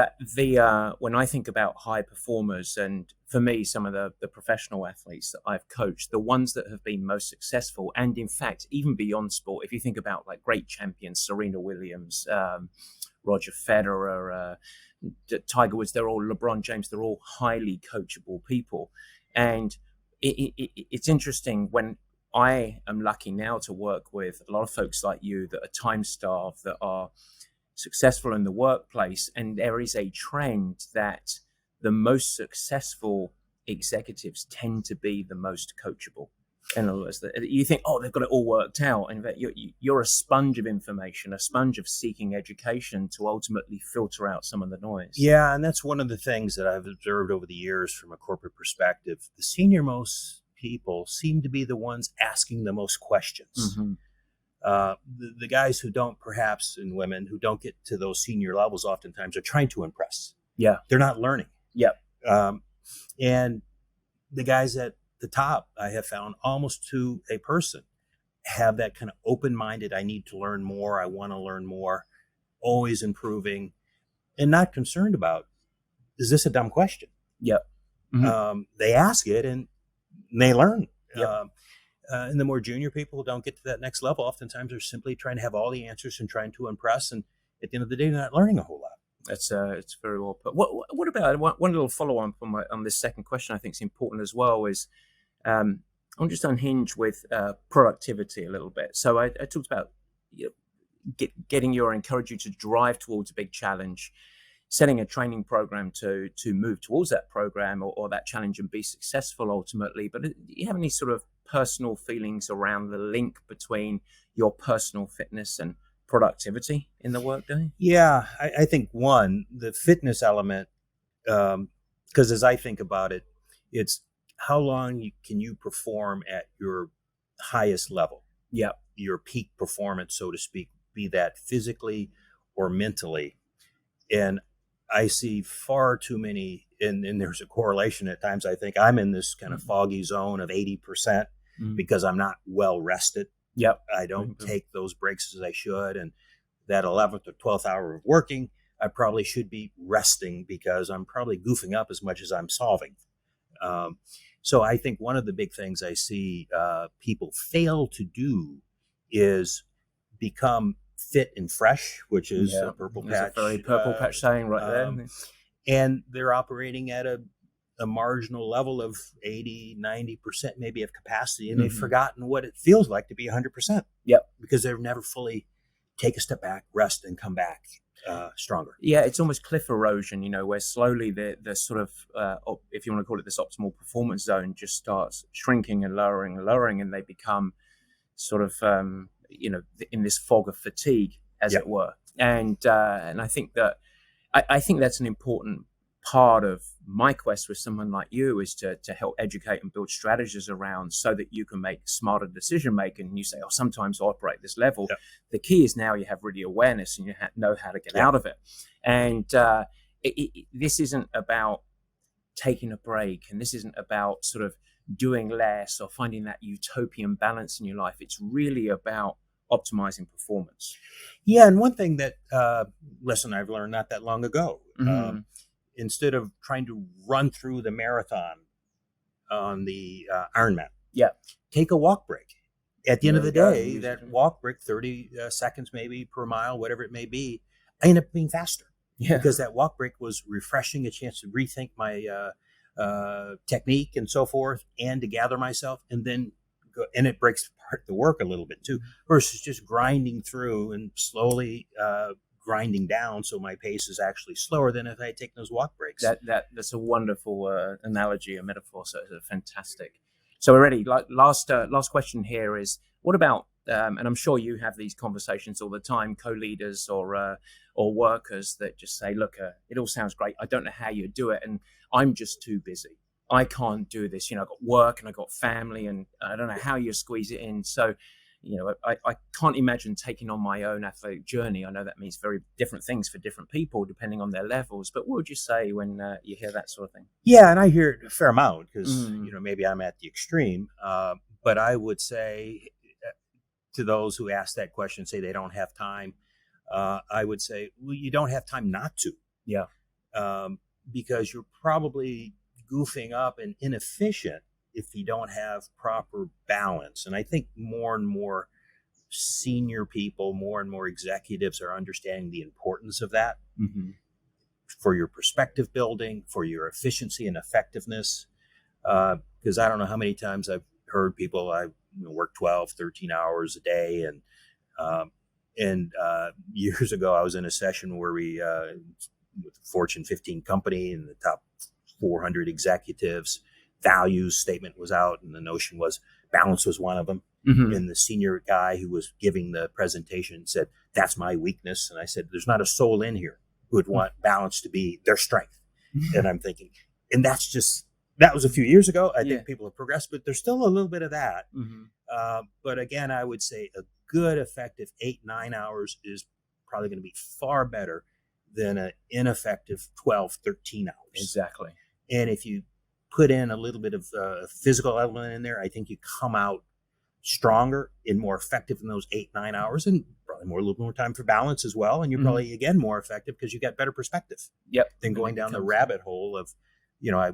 when I think about high performers, and for me, some of the professional athletes that I've coached, the ones that have been most successful, and in fact, even beyond sport, if you think about like great champions, Serena Williams, Roger Federer, Tiger Woods, they're all LeBron James, they're all highly coachable people. And it's interesting when I am lucky now to work with a lot of folks like you that are time-starved, that are successful in the workplace, and there is a trend that the most successful executives tend to be the most coachable. In other words, you think, oh, they've got it all worked out, and that you're a sponge of information, a sponge of seeking education to ultimately filter out some of the noise. Yeah, and that's one of the things that I've observed over the years from a corporate perspective. The senior-most people seem to be the ones asking the most questions. Mm-hmm. The guys who don't, perhaps, and women who don't get to those senior levels oftentimes are trying to impress. Yeah. They're not learning. Yep. And the guys at the top, I have found almost to a person, have that kind of open-minded, I need to learn more, I want to learn more, always improving, and not concerned about, is this a dumb question? Yep. Mm-hmm. They ask it and they learn. Yep. And the more junior people who don't get to that next level, oftentimes are simply trying to have all the answers and trying to impress. And at the end of the day, they're not learning a whole lot. It's very well put. What about one little follow on on this second question? I think is important as well. Is I'm just unhinged with productivity a little bit. So I talked about encourage you to drive towards a big challenge, setting a training program to move towards that program or that challenge and be successful ultimately. But do you have any sort of personal feelings around the link between your personal fitness and productivity in the workday? Yeah, I think the fitness element, because as I think about it, it's how long can you perform at your highest level? Yeah, your peak performance, so to speak, be that physically or mentally. And I see far too many, and there's a correlation at times. I think I'm in this kind of foggy zone of 80% because I'm not well rested. Yep. I don't take those breaks as I should. And that 11th or 12th hour of working, I probably should be resting because I'm probably goofing up as much as I'm solving. So I think one of the big things I see people fail to do is become fit and fresh, which is a purple patch. A very purple patch saying right there. And they're operating at a marginal level of 80, 90% maybe of capacity, and they've forgotten what it feels like to be 100%. Yep. Because they've never fully take a step back, rest, and come back stronger. Yeah, it's almost cliff erosion, where slowly the sort of, if you want to call it this optimal performance zone, just starts shrinking and lowering, and they become sort of, in this fog of fatigue, as it were. And I think that I think that's an important part of my quest with someone like you is to help educate and build strategies around so that you can make smarter decision making. And you say, sometimes I operate this level. Yeah. The key is now you have really awareness and you know how to get out of it. And this isn't about taking a break, and this isn't about sort of doing less or finding that utopian balance in your life. It's really about optimizing performance. Yeah, and one thing that lesson I've learned not that long ago, instead of trying to run through the marathon on the Ironman, take a walk break. At the end of the day, that walk break, 30 seconds maybe per mile, whatever it may be, I end up being faster. Yeah. Because that walk break was refreshing, a chance to rethink my technique and so forth, and to gather myself, and then go, and it breaks apart the work a little bit too, versus just grinding through and slowly grinding down, so my pace is actually slower than if I had taken those walk breaks. That's a wonderful analogy, a metaphor. So it's fantastic. So already, last question here is, what about, and I'm sure you have these conversations all the time, co-leaders or workers that just say, look, it all sounds great. I don't know how you do it, and I'm just too busy. I can't do this. I've got work and I've got family, and I don't know how you squeeze it in. So, I can't imagine taking on my own athletic journey. I know that means very different things for different people depending on their levels. But what would you say when you hear that sort of thing? Yeah, and I hear it a fair amount because, maybe I'm at the extreme. But I would say to those who ask that question, say they don't have time, I would say, well, you don't have time not to. Yeah. Because you're probably goofing up and inefficient if you don't have proper balance. And I think more and more senior people, more and more executives are understanding the importance of that for your perspective building, for your efficiency and effectiveness. Because I don't know how many times I've heard people, I work 12, 13 hours a day. And years ago, I was in a session where we, with a Fortune 15 company and the top 400 executives, values statement was out, and the notion was balance was one of them. And the senior guy who was giving the presentation said, that's my weakness. And I said, there's not a soul in here who would want balance to be their strength. And I'm thinking, and that was a few years ago. I think people have progressed, but there's still a little bit of that. But again, I would say a good, effective 8-9 hours is probably going to be far better than an ineffective 12-13 hours. Exactly. And if you put in a little bit of physical element in there, I think you come out stronger and more effective in those 8-9 hours, and probably a little more time for balance as well. And you're probably, again, more effective because you got better perspective than going down the rabbit hole of, I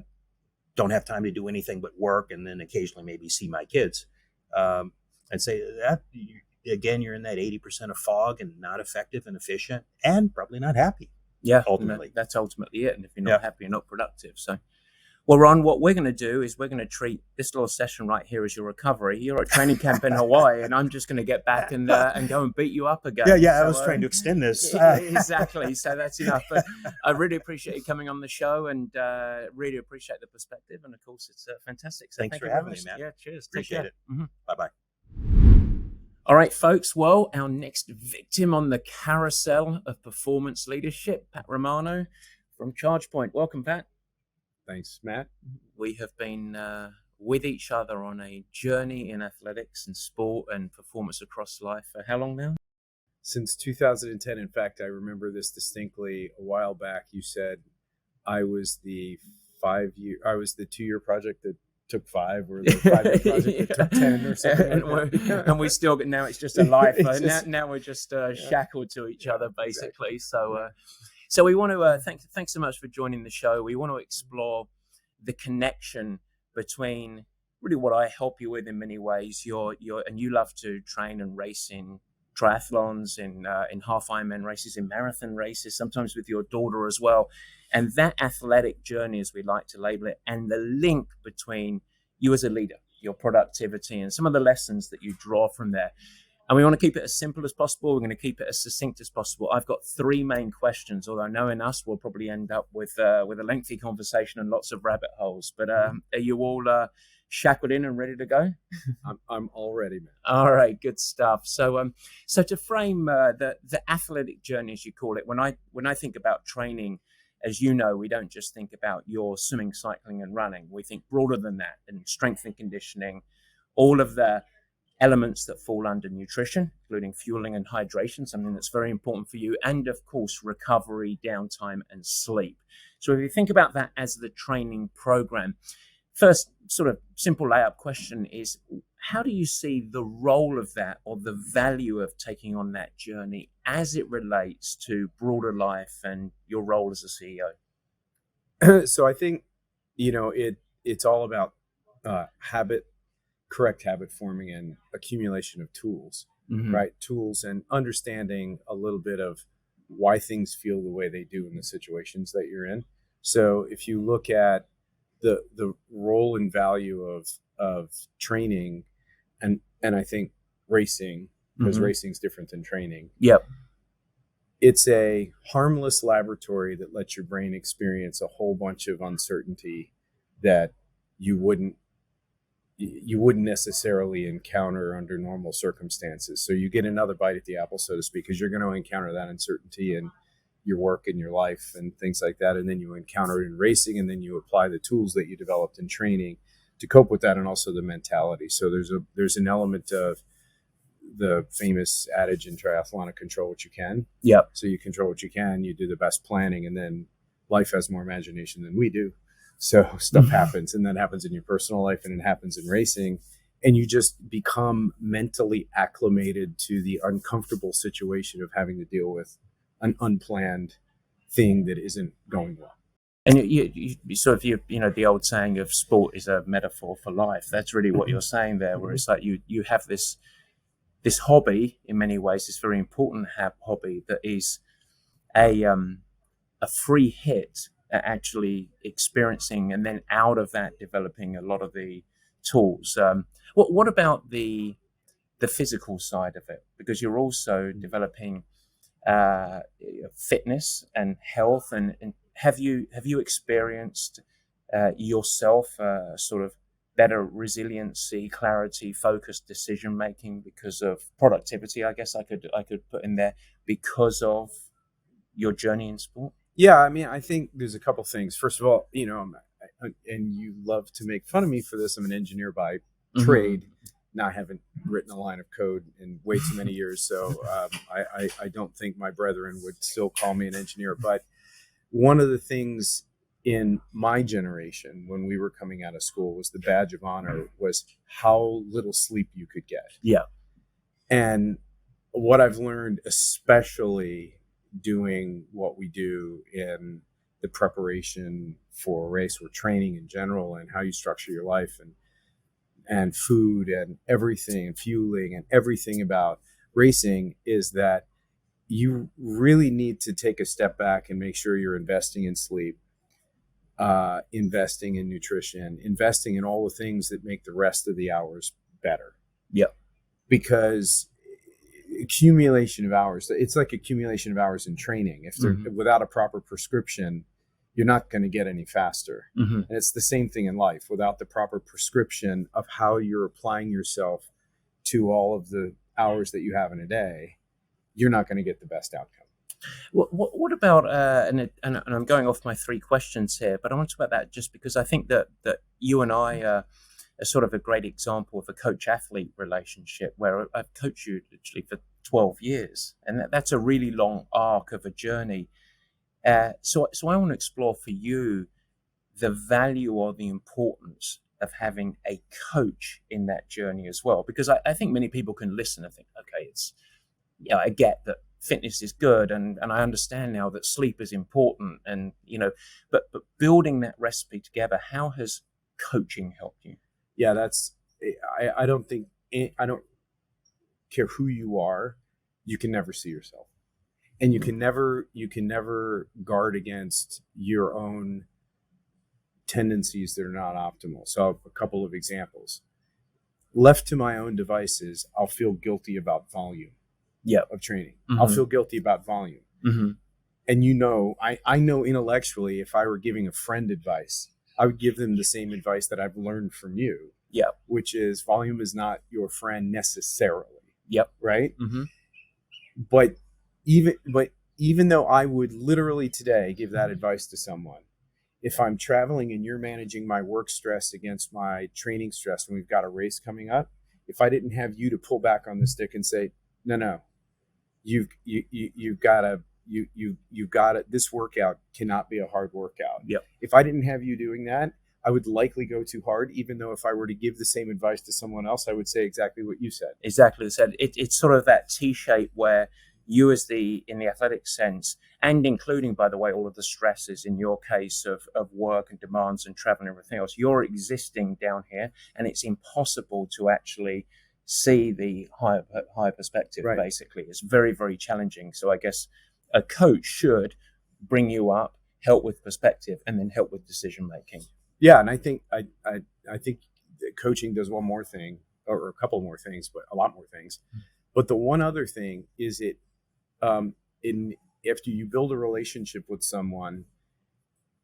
don't have time to do anything but work and then occasionally maybe see my kids. I'd say that, again, you're in that 80% of fog and not effective and efficient and probably not happy. Yeah, ultimately. That's ultimately it. And if you're not happy, you're not productive. So, well, Ron, what we're going to do is we're going to treat this little session right here as your recovery. You're at training camp in Hawaii, and I'm just going to get back and go and beat you up again. Yeah, so, I was trying to extend this. Exactly. So that's enough. But I really appreciate you coming on the show, and really appreciate the perspective. And of course, it's fantastic. So Thanks for having me, Matt. Yeah, cheers. Appreciate it. Bye-bye. All right, folks. Well, our next victim on the carousel of performance leadership, Pat Romano from ChargePoint. Welcome, Pat. Thanks, Matt. We have been with each other on a journey in athletics and sport and performance across life for how long now? Since 2010. In fact, I remember this distinctly. A while back, you said I was the 2-year project that took 5, or the 5-year project that took 10, or something. And we still now it's just a life. Now we're just shackled to each other, basically. Exactly. So we want to thanks so much for joining the show. We want to explore the connection between really what I help you with in many ways. And you love to train and race in triathlons, in half Ironman races, in marathon races, sometimes with your daughter as well. And that athletic journey, as we like to label it, and the link between you as a leader, your productivity, and some of the lessons that you draw from there. And we want to keep it as simple as possible. We're going to keep it as succinct as possible. I've got three main questions, although knowing us, we'll probably end up with a lengthy conversation and lots of rabbit holes. But are you all shackled in and ready to go? I'm all ready, man. All right, good stuff. So to frame the athletic journey, as you call it, when I think about training, as you know, we don't just think about your swimming, cycling, and running. We think broader than that, and strength and conditioning, all of the elements that fall under nutrition, including fueling and hydration, something that's very important for you, and of course, recovery, downtime, and sleep. So if you think about that as the training program, first sort of simple layup question is, how do you see the role of that, or the value of taking on that journey as it relates to broader life and your role as a CEO? So I think, it's all about correct habit forming and accumulation of tools, right? Tools and understanding a little bit of why things feel the way they do in the situations that you're in. So if you look at the role and value of training and I think racing, because racing is different than training. Yep. It's a harmless laboratory that lets your brain experience a whole bunch of uncertainty that you wouldn't necessarily encounter under normal circumstances. So you get another bite at the apple, so to speak, because you're going to encounter that uncertainty in your work and your life and things like that. And then you encounter it in racing, and then you apply the tools that you developed in training to cope with that, and also the mentality. So there's an element of the famous adage in triathlon, control what you can. Yep. So you control what you can, you do the best planning, and then life has more imagination than we do. So stuff happens, and that happens in your personal life, and it happens in racing, and you just become mentally acclimated to the uncomfortable situation of having to deal with an unplanned thing that isn't going well. And you sort of, the old saying of sport is a metaphor for life. That's really what you're saying there, where it's like you have this hobby, in many ways, this very important hobby that is a free hit at actually experiencing, and then out of that developing a lot of the tools. What about the physical side of it? Because you're also developing fitness and health, and have you experienced yourself sort of better resiliency, clarity, focused decision making because of productivity? I guess I could put in there, because of your journey in sport. Yeah, I mean, I think there's a couple things. First of all, and you love to make fun of me for this, I'm an engineer by trade. Now, I haven't written a line of code in way too many years, so I don't think my brethren would still call me an engineer. But one of the things in my generation, when we were coming out of school, was the badge of honor was how little sleep you could get. Yeah. And what I've learned, especially doing what we do in the preparation for a race or training in general, and how you structure your life and food and everything, and fueling and everything about racing, is that you really need to take a step back and make sure you're investing in sleep, investing in nutrition, investing in all the things that make the rest of the hours better. Yep. Because accumulation of hours, it's like accumulation of hours in training. If they're without a proper prescription, you're not going to get any faster. And it's the same thing in life. Without the proper prescription of how you're applying yourself to all of the hours that you have in a day, you're not going to get the best outcome. What about, and I'm going off my three questions here, but I want to talk about that just because I think that you and I are sort of a great example of a coach-athlete relationship, where I've coached you literally for 12 years. And that's a really long arc of a journey. So I want to explore for you the value or the importance of having a coach in that journey as well. Because I think many people can listen and think, okay, I get that fitness is good, and I understand now that sleep is important, and but building that recipe together, how has coaching helped you? Yeah, I don't think, I don't care who you are, you can never see yourself, and you can never guard against your own tendencies that are not optimal. So a couple of examples. Left to my own devices, I'll feel guilty about volume of training. I'll feel guilty about volume. And I know intellectually, if I were giving a friend advice, I would give them the same advice that I've learned from you, which is volume is not your friend necessarily. Right. But even though I would literally today give that advice to someone, if I'm traveling and you're managing my work stress against my training stress, and we've got a race coming up, if I didn't have you to pull back on the stick and say, no, you've got to, this workout cannot be a hard workout. If I didn't have you doing that, I would likely go too hard, even though if I were to give the same advice to someone else, I would say exactly what you said. Exactly said. It's sort of that T-shape where you in the athletic sense, and including, by the way, all of the stresses in your case of work and demands and travel and everything else, you're existing down here, and it's impossible to actually see the higher perspective. Right. Basically, it's very, very challenging. So I guess a coach should bring you up, help with perspective, and then help with decision making. Yeah, and I think that coaching does one more thing, or a couple more things, but a lot more things. But the one other thing is after you build a relationship with someone,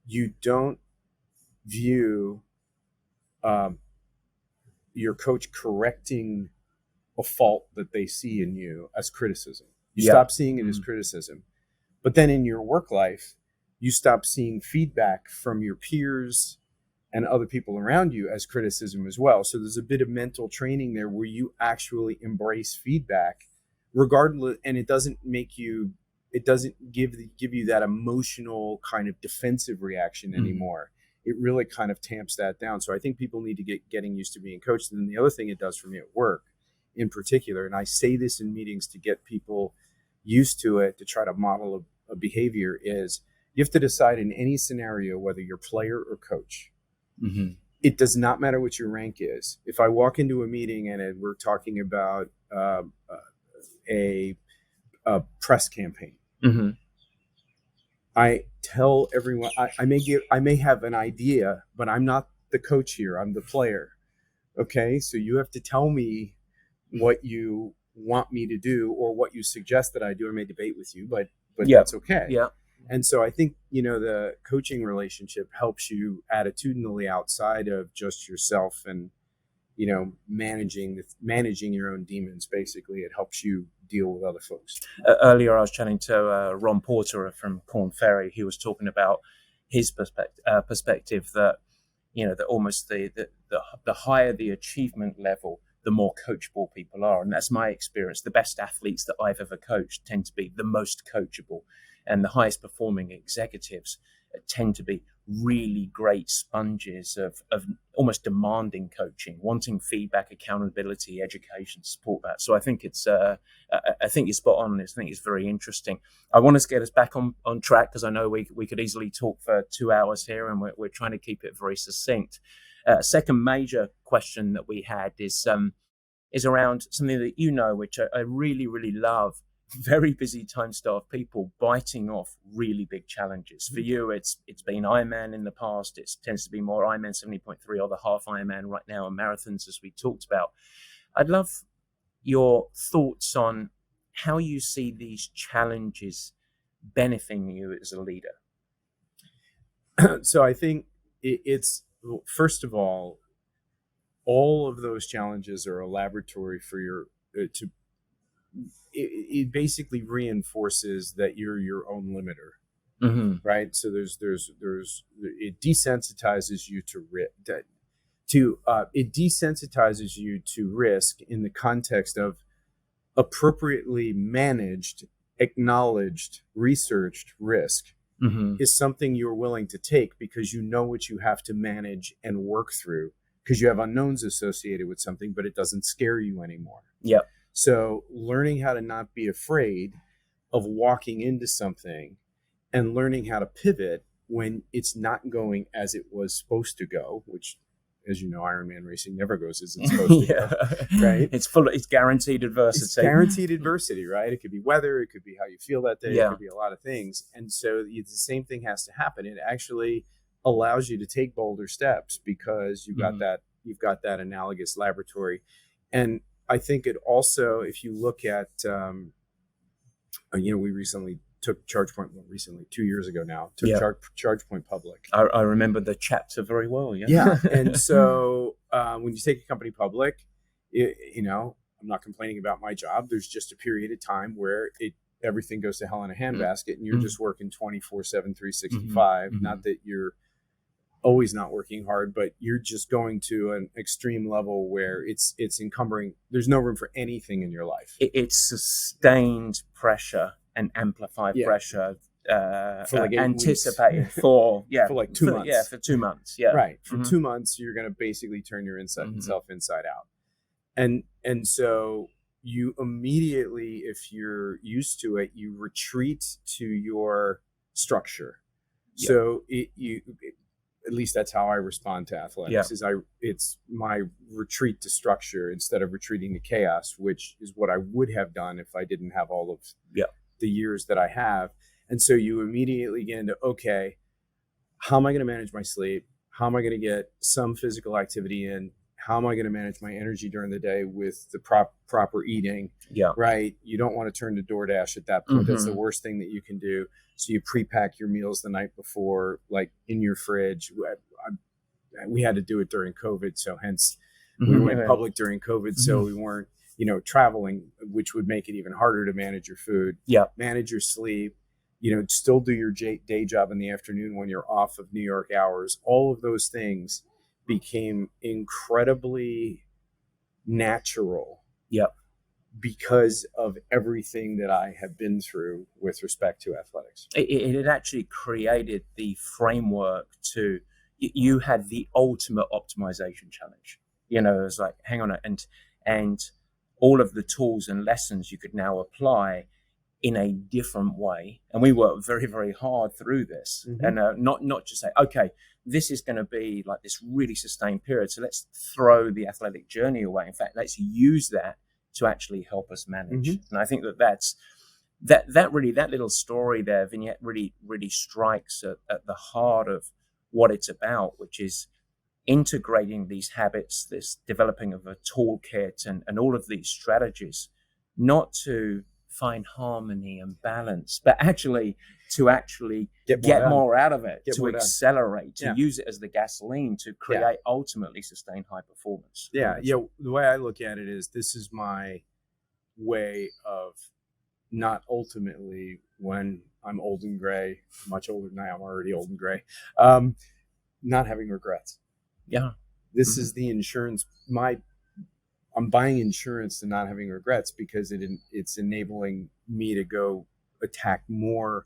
you don't view your coach correcting a fault that they see in you as criticism. You stop seeing it as criticism. But then in your work life, you stop seeing feedback from your peers and other people around you as criticism as well. So there's a bit of mental training there where you actually embrace feedback regardless, and it doesn't give you that emotional kind of defensive reaction anymore. It really kind of tamps that down. So I think people need to getting used to being coached. And then the other thing it does for me at work in particular, and I say this in meetings to get people used to it, to try to model a behavior, is you have to decide in any scenario, whether you're player or coach. It does not matter what your rank is. If I walk into a meeting and we're talking about a press campaign, I tell everyone, I may have an idea, but I'm not the coach here. I'm the player. Okay, so you have to tell me what you want me to do or what you suggest that I do. I may debate with you, but that's okay. And so I think, the coaching relationship helps you attitudinally outside of just yourself and, managing your own demons. Basically, it helps you deal with other folks. Earlier, I was chatting to Ron Porter from Corn Ferry. He was talking about his perspective that, that almost the higher the achievement level, the more coachable people are. And that's my experience. The best athletes that I've ever coached tend to be the most coachable. And the highest performing executives tend to be really great sponges of almost demanding coaching, wanting feedback, accountability, education, support that. So I think I think you're spot on this. I think it's very interesting. I want to get us back on track, because I know we could easily talk for 2 hours here, and we're trying to keep it very succinct. Second major question that we had is around something that which I really, really love. Very busy time staff people biting off really big challenges. For you, it's been Ironman in the past. It tends to be more Ironman 70.3 or the half Ironman right now, and marathons, as we talked about. I'd love your thoughts on how you see these challenges benefiting you as a leader. So I think it's, first of all of those challenges are a laboratory for it basically reinforces that you're your own limiter, right? So it desensitizes you to risk in the context of appropriately managed, acknowledged, researched risk is something you're willing to take because you know what you have to manage and work through, because you have unknowns associated with something, but it doesn't scare you anymore. So learning how to not be afraid of walking into something and learning how to pivot when it's not going as it was supposed to go, which, as you know, Ironman racing never goes as it's supposed to go, right? It's guaranteed adversity. It's guaranteed adversity, right? It could be weather, it could be how you feel that day, Yeah. it could be a lot of things. And so the same thing has to happen. It actually allows you to take bolder steps because you've got that analogous laboratory. And I think it also, if you look at, we recently took ChargePoint, 2 years ago now, took ChargePoint public. I remember the chapter very well. Yeah. Yeah. And so when you take a company public, I'm not complaining about my job. There's just a period of time where everything goes to hell in a handbasket and you're just working 24/7, 365. Not that you're always not working hard, but you're just going to an extreme level where it's encumbering. There's no room for anything in your life. It's sustained pressure and amplified pressure for like 8 anticipated weeks. for like 2 months. Yeah, for 2 months. Yeah, right. For 2 months, you're going to basically turn your self inside out, and so you immediately, if you're used to it, you retreat to your structure. Yeah. So at least that's how I respond to athletics. It's my retreat to structure instead of retreating to chaos, which is what I would have done if I didn't have all of the years that I have. And so you immediately get into, okay, how am I going to manage my sleep? How am I going to get some physical activity in? How am I going to manage my energy during the day with the proper eating? Yeah. Right. You don't want to turn to DoorDash at that point. That's the worst thing that you can do. So you pre-pack your meals the night before, like in your fridge. We had to do it during COVID. So hence we went public during COVID. So we weren't, traveling, which would make it even harder to manage your food. Yeah. Manage your sleep, still do your day job in the afternoon when you're off of New York hours. All of those things became incredibly natural. Yep. Because of everything that I have been through with respect to athletics. It had actually created the framework you had the ultimate optimization challenge. It was like, hang on, and all of the tools and lessons you could now apply in a different way. And we worked very, very hard through this. And not just say, okay, this is going to be like this really sustained period. So let's throw the athletic journey away. In fact, let's use that to actually help us manage. And I think that little story there, Vignette, really, really strikes at the heart of what it's about, which is integrating these habits, this developing of a toolkit and all of these strategies, not to find harmony and balance, but actually to get more out of it, to accelerate, to use it as the gasoline to create ultimately sustained high performance. The way I look at it is, this is my way of not ultimately, when I'm old and gray, much older than I am, I'm already old and gray, not having regrets. Yeah. This is the insurance. I'm buying insurance to not having regrets, because it's enabling me to go attack more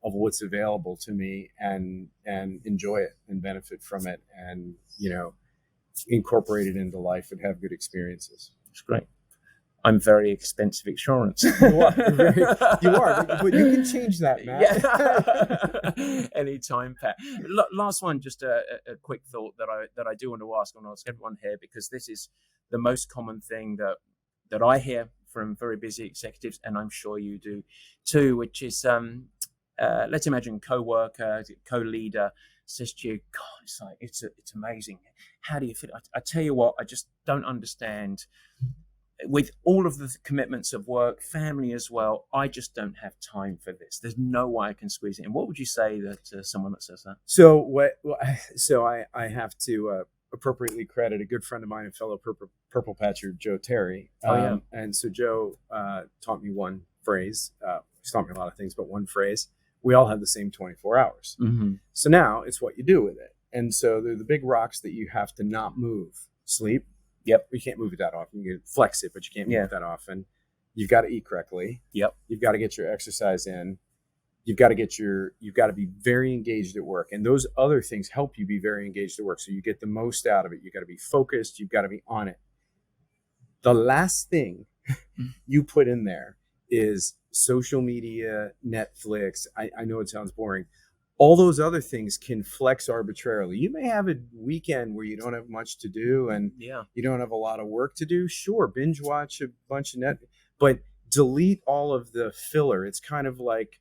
of what's available to me and enjoy it and benefit from it and, incorporate it into life and have good experiences. It's great. I'm very expensive insurance. You are, but you can change that, Matt. Yeah. Anytime, Pat. Last one, just a quick thought that I do want to ask. I want to ask everyone here, because this is the most common thing that I hear from very busy executives, and I'm sure you do too, which is let's imagine co-worker, co-leader says to you, God, it's amazing. How do you fit? I tell you what, I just don't understand. With all of the commitments of work, family as well, I just don't have time for this. There's no way I can squeeze it in. What would you say to someone that says that? So I have to appropriately credit a good friend of mine and fellow Purple Patcher, Joe Terry. And so Joe taught me one phrase. He's taught me a lot of things, but one phrase: we all have the same 24 hours. So now it's what you do with it. And so they're the big rocks that you have to not move. Sleep. Yep. You can't move it that often. You can flex it, but you can't move it that often. You've got to eat correctly. Yep. You've got to get your exercise in. You've got to be very engaged at work. And those other things help you be very engaged at work. So you get the most out of it. You got to be focused. You've got to be on it. The last thing you put in there is social media, Netflix. I know it sounds boring. All those other things can flex arbitrarily. You may have a weekend where you don't have much to do and you don't have a lot of work to do. Sure, binge watch a bunch of but delete all of the filler. It's kind of like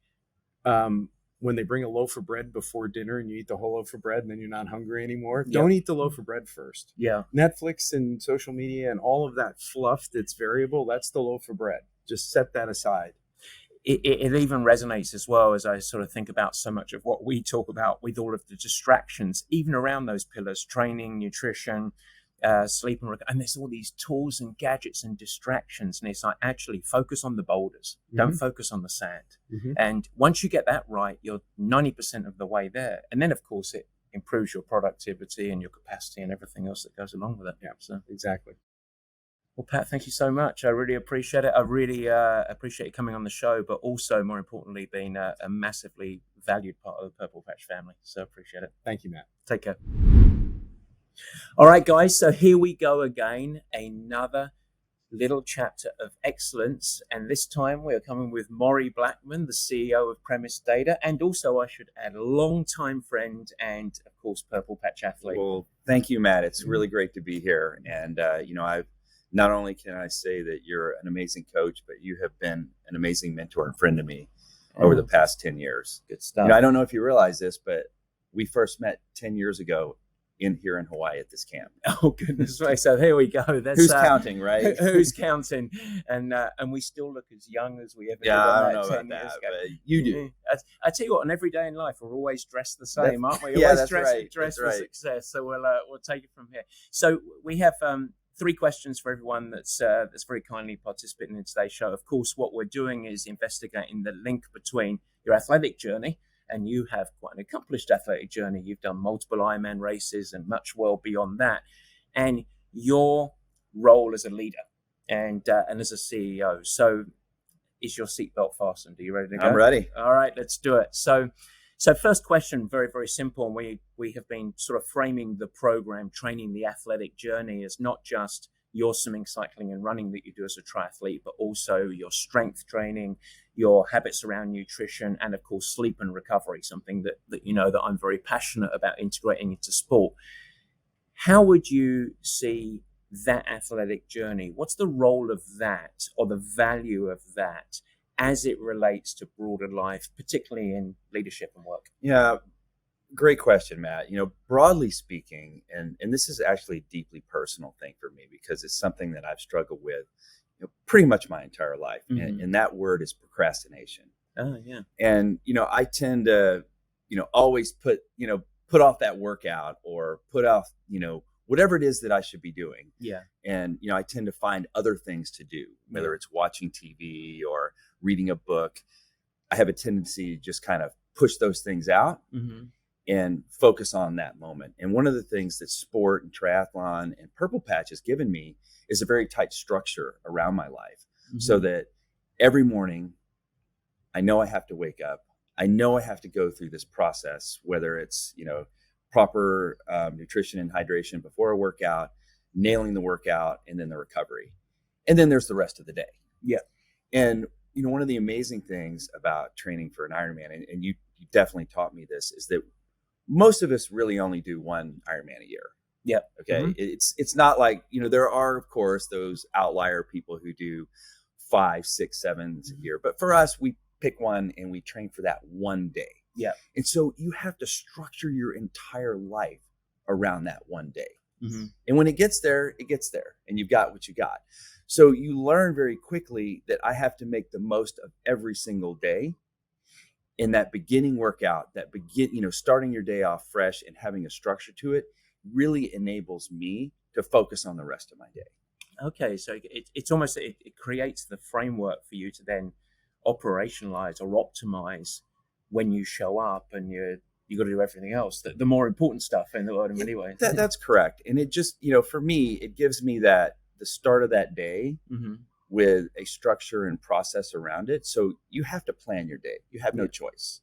when they bring a loaf of bread before dinner and you eat the whole loaf of bread and then you're not hungry anymore. Don't eat the loaf of bread first. Yeah. Netflix and social media and all of that fluff that's variable, that's the loaf of bread. Just set that aside. It even resonates as well as I sort of think about so much of what we talk about with all of the distractions, even around those pillars, training, nutrition, sleep and there's all these tools and gadgets and distractions, and it's like, actually focus on the boulders, don't focus on the sand. And once you get that right, you're 90% of the way there, and then of course it improves your productivity and your capacity and everything else that goes along with it. So Exactly. Well, Pat, thank you so much. I really appreciate it. I really appreciate you coming on the show, but also more importantly being a massively valued part of the Purple Patch family. So appreciate it. Thank you, Matt. Take care. All right, guys, so here we go again, another little chapter of excellence, and this time we're coming with Maury Blackman, the CEO of Premise Data, and also, I should add, a long-time friend and, of course, Purple Patch athlete. Well, thank you, Matt. It's really great to be here, and I've not only can I say that you're an amazing coach, but you have been an amazing mentor and friend to me over the past 10 years. Good stuff. I don't know if you realize this, but we first met 10 years ago here in Hawaii at this camp. Oh, goodness me. So here we go. That's, who's counting, right? Who's counting? And we still look as young as we ever did. I don't know about that, but you do. I tell you what, on every day in life, we're always dressed the same, aren't we? Yeah, Always that's right. dressed That's for right. success. So we'll take it from here. So we have 3 questions for everyone that's very kindly participating in today's show. Of course, what we're doing is investigating the link between your athletic journey, and you have quite an accomplished athletic journey. You've done multiple Ironman races and much well beyond that, and your role as a leader and as a CEO. So is your seatbelt fastened? Are you ready to go? I'm ready. All right, let's do it. So first question, very, very simple. And we have been sort of framing the program, training the athletic journey, as not just your swimming, cycling and running that you do as a triathlete, but also your strength training, your habits around nutrition, and of course, sleep and recovery, something that that I'm very passionate about integrating into sport. How would you see that athletic journey? What's the role of that, or the value of that, as it relates to broader life, particularly in leadership and work? Yeah, great question, Matt. Broadly speaking, and this is actually a deeply personal thing for me because it's something that I've struggled with pretty much my entire life. And that word is procrastination. Oh, yeah. And, I tend to, always put off that workout or put off, whatever it is that I should be doing. Yeah. And, I tend to find other things to do, whether it's watching TV or reading a book. I have a tendency to just kind of push those things out and focus on that moment. And one of the things that sport and triathlon and Purple Patch has given me is a very tight structure around my life, so that every morning I know I have to wake up. I know I have to go through this process, whether it's, proper nutrition and hydration before a workout, nailing the workout, and then the recovery. And then there's the rest of the day. Yeah. And, one of the amazing things about training for an Ironman, and you definitely taught me this, is that most of us really only do one Ironman a year. Yeah. Okay. It's not like, there are, of course, those outlier people who do 5, 6, 7 a year. But for us, we pick one and we train for that one day. Yeah. And so you have to structure your entire life around that one day. And when it gets there, and you've got what you got. So you learn very quickly that I have to make the most of every single day. In that beginning workout, starting your day off fresh and having a structure to it really enables me to focus on the rest of my day. Okay, so it's almost, it creates the framework for you to then operationalize or optimize when you show up, and you got to do everything else, the more important stuff in the world in many ways. That's correct. And it just, for me, it gives me the start of that day with a structure and process around it. So you have to plan your day. You have no choice.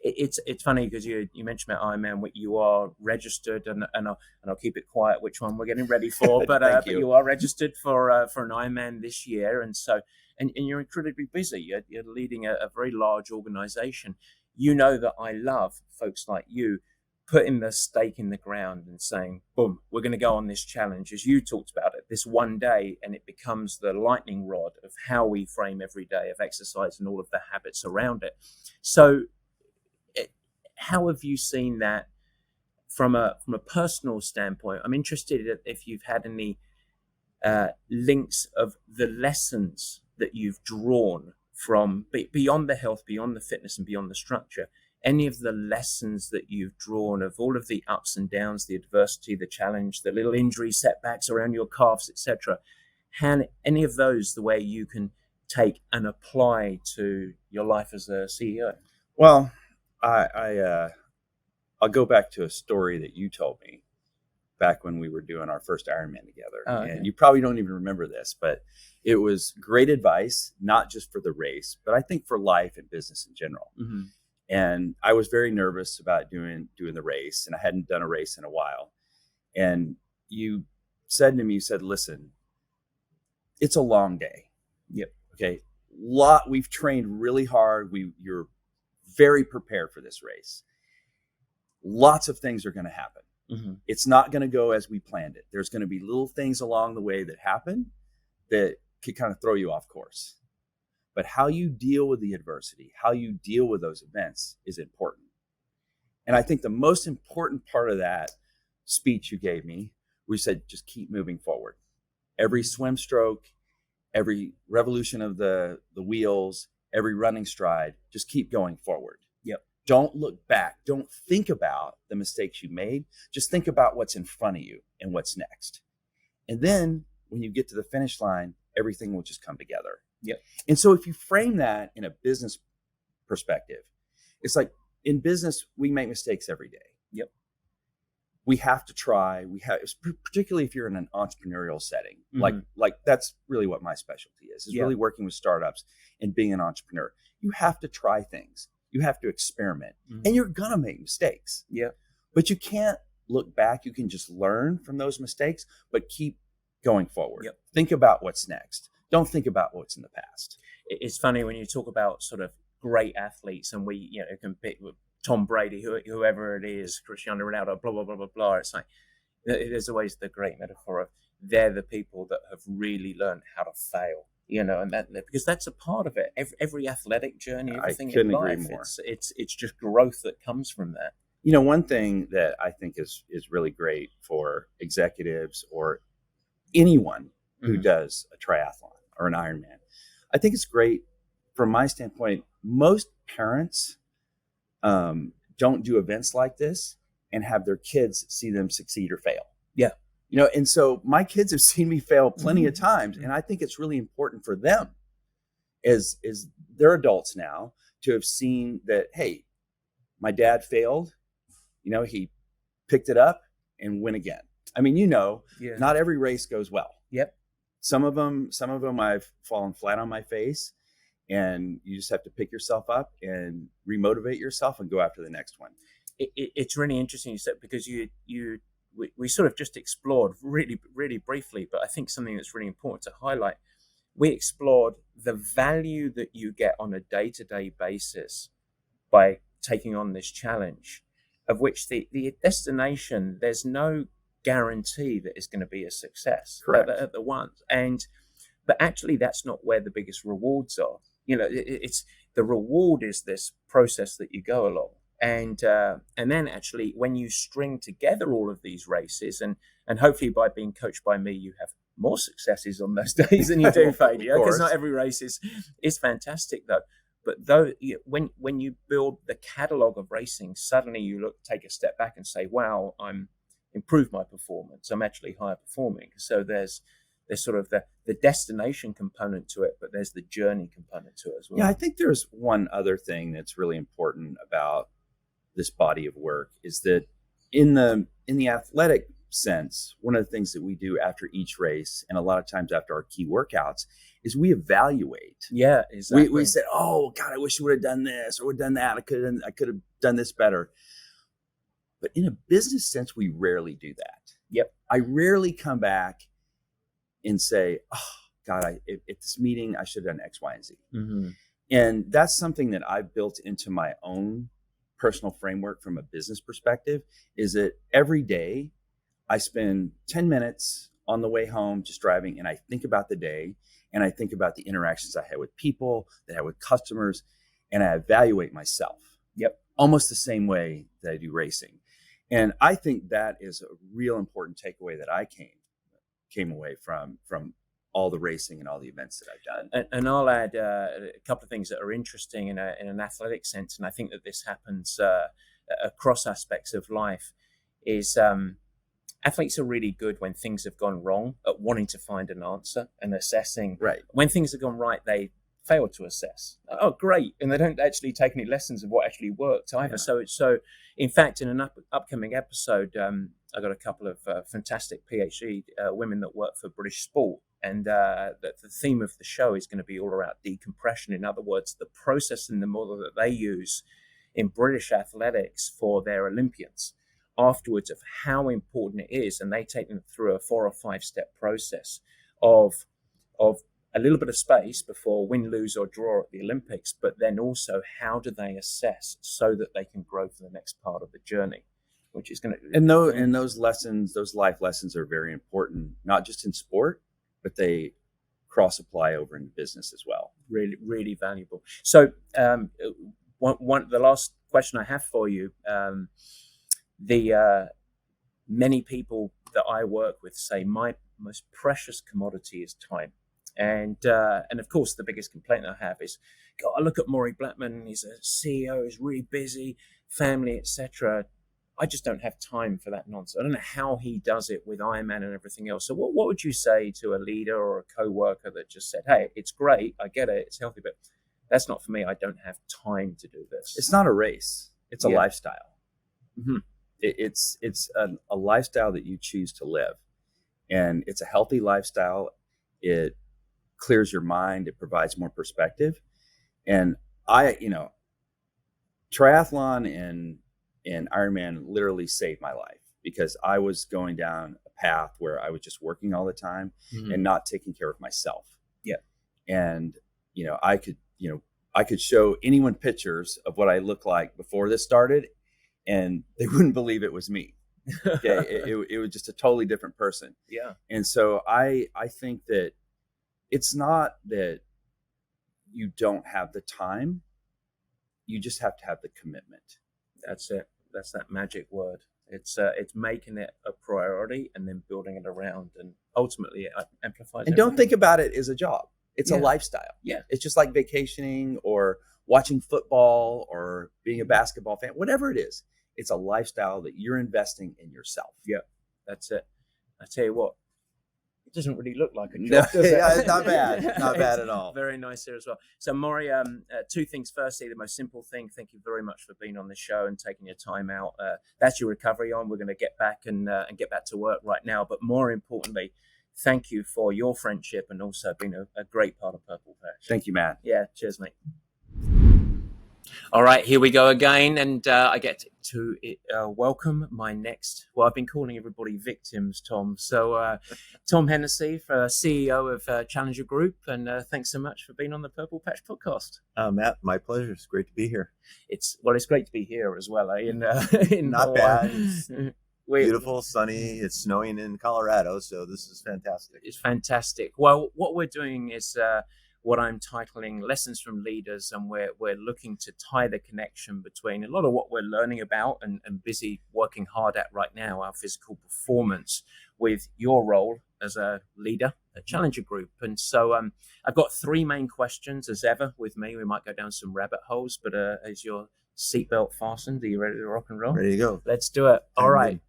It's funny because you mentioned about Ironman. You are registered, and I'll keep it quiet which one we're getting ready for. But you are registered for an Ironman this year, and so and you're incredibly busy. You're leading a very large organization. You know that I love folks like you putting the stake in the ground and saying, boom, we're going to go on this challenge, as you talked about it, this one day, and it becomes the lightning rod of how we frame every day of exercise and all of the habits around it. So how have you seen that from a personal standpoint? I'm interested if you've had any links of the lessons that you've drawn from beyond the health, beyond the fitness, and beyond the structure. Any of the lessons that you've drawn of all of the ups and downs, the adversity, the challenge, the little injury setbacks around your calves, etc. Any of those the way you can take and apply to your life as a CEO? Well, I'll go back to a story that you told me back when we were doing our first Ironman together. Oh, okay. And you probably don't even remember this, but it was great advice, not just for the race, but I think for life and business in general. Mm-hmm. And I was very nervous about doing the race, and I hadn't done a race in a while. And you said to me, you said, listen, it's a long day. Yep. Okay. We've trained really hard. You're very prepared for this race. Lots of things are going to happen. Mm-hmm. It's not going to go as we planned it. There's going to be little things along the way that happen that could kind of throw you off course. But how you deal with the adversity, how you deal with those events is important. And I think the most important part of that speech you gave me, we said, just keep moving forward. Every swim stroke, every revolution of the wheels, every running stride, just keep going forward. Yep. Don't look back. Don't think about the mistakes you made. Just think about what's in front of you and what's next. And then when you get to the finish line, everything will just come together. Yep. And so if you frame that in a business perspective, it's like in business, we make mistakes every day. Yep. We have to try. Particularly if you're in an entrepreneurial setting, Mm-hmm. like that's really what my specialty is Yeah. really working with startups and being an entrepreneur. You have to try things. You have to experiment, Mm-hmm. and you're going to make mistakes. Yeah. But you can't look back. You can just learn from those mistakes, but keep going forward. Yep. Think about what's next. Don't think about what's in the past. It's funny when you talk about sort of great athletes, and we, can pick with Tom Brady, whoever it is, Cristiano Ronaldo, blah, blah, blah, blah, blah. It's like, there's always the great metaphor of they're the people that have really learned how to fail, and that, because that's a part of it. Every athletic journey, everything in life, it's just growth that comes from that. One thing that I think is really great for executives or anyone who Mm-hmm. does a triathlon or an Ironman, I think it's great from my standpoint. Most parents don't do events like this and have their kids see them succeed or fail. Yeah. And so my kids have seen me fail plenty of times. Mm-hmm. And I think it's really important for them as they're adults now to have seen that, hey, my dad failed, he picked it up and went again. I mean, Yeah. not every race goes well. Yep. Some of them I've fallen flat on my face, and you just have to pick yourself up and remotivate yourself and go after the next one. It's really interesting you said, because we sort of just explored really, really briefly, but I think something that's really important to highlight. We explored the value that you get on a day-to-day basis by taking on this challenge, of which the destination, there's no guarantee that it's going to be a success. Correct. at the once. But actually that's not where the biggest rewards are. It's the reward is this process that you go along. And then actually when you string together all of these races, and hopefully by being coached by me, you have more successes on those days than you do failure, because not every race is fantastic though. But when you build the catalog of racing, suddenly you take a step back and say, wow, I'm improved my performance. I'm actually higher performing. So there's sort of the destination component to it, but there's the journey component to it as well. Yeah, I think there's one other thing that's really important about this body of work is that in the athletic sense, one of the things that we do after each race, and a lot of times after our key workouts, is we evaluate. Yeah, exactly. We said, oh God, I wish you would have done this or would have done that. I could have done this better. But in a business sense, we rarely do that. Yep. I rarely come back and say, oh God, at this meeting, I should have done X, Y, and Z. Mm-hmm. And that's something that I built into my own personal framework from a business perspective, is that every day I spend 10 minutes on the way home just driving, and I think about the day, and I think about the interactions I had with people, that I had with customers, and I evaluate myself. Yep. Almost the same way that I do racing. And I think that is a real important takeaway that I came away from all the racing and all the events that I've done. And I'll add a couple of things that are interesting in an athletic sense, and I think that this happens across aspects of life, is athletes are really good when things have gone wrong at wanting to find an answer and assessing. Right. When things have gone right, they fail to assess. Oh, great. And they don't actually take any lessons of what actually worked either. Yeah. So in fact, in an upcoming episode, I got a couple of fantastic PhD women that work for British Sport. And the theme of the show is going to be all around decompression. In other words, the process and the model that they use in British athletics for their Olympians afterwards, of how important it is. And they take them through a 4 or 5 step process of a little bit of space before win, lose, or draw at the Olympics, but then also how do they assess so that they can grow for the next part of the journey, which is going to... And those lessons, those life lessons are very important, not just in sport, but they cross apply over into business as well. Really, really valuable. So the last question I have for you, many people that I work with say my most precious commodity is time. And of course, the biggest complaint I have is, God, I look at Maury Blackman, he's a CEO, he's really busy, family, etc. I just don't have time for that nonsense. I don't know how he does it with Ironman and everything else. So what would you say to a leader or a co-worker that just said, hey, it's great, I get it, it's healthy, but that's not for me. I don't have time to do this. It's not a race. It's a lifestyle. Mm-hmm. It's a lifestyle that you choose to live. And it's a healthy lifestyle. It clears your mind. It provides more perspective. And triathlon and Ironman literally saved my life, because I was going down a path where I was just working all the time and not taking care of myself. Yeah. And, I could show anyone pictures of what I looked like before this started, and they wouldn't believe it was me. Okay. it was just a totally different person. Yeah. And so I think that it's not that you don't have the time. You just have to have the commitment. That's it. That's that magic word. It's making it a priority and then building it around, and ultimately it amplifies. And don't think about it as a job. It's a lifestyle. Yeah. It's just like vacationing or watching football or being a basketball fan, whatever it is. It's a lifestyle that you're investing in yourself. Yeah, that's it. I tell you what, it doesn't really look like a job, does it? Yeah, it's not bad. Not bad at all. Very nice here as well. So, Maury, 2 things. Firstly, the most simple thing, thank you very much for being on the show and taking your time out. That's your recovery on. We're going to get back and get back to work right now. But more importantly, thank you for your friendship and also being a great part of Purple Patch. Thank you, Matt. Yeah, cheers, mate. All right, here we go again, and I get to welcome my next, well, I've been calling everybody victims, Tom. So Tom Hennessy, CEO of Challenger Group, and thanks so much for being on the Purple Patch podcast. Matt, my pleasure. It's great to be here. It's great to be here as well. In Not bad. It's We're, beautiful, sunny. It's snowing in Colorado, so this is fantastic. It's fantastic. Well, what we're doing is what I'm titling Lessons from Leaders, and we're looking to tie the connection between a lot of what we're learning about and busy working hard at right now, our physical performance, with your role as a leader at Challenger Group. And so I've got 3 main questions, as ever, with me. We might go down some rabbit holes, but is your seatbelt fastened? Are you ready to rock and roll? Ready to go. Let's do it. All right.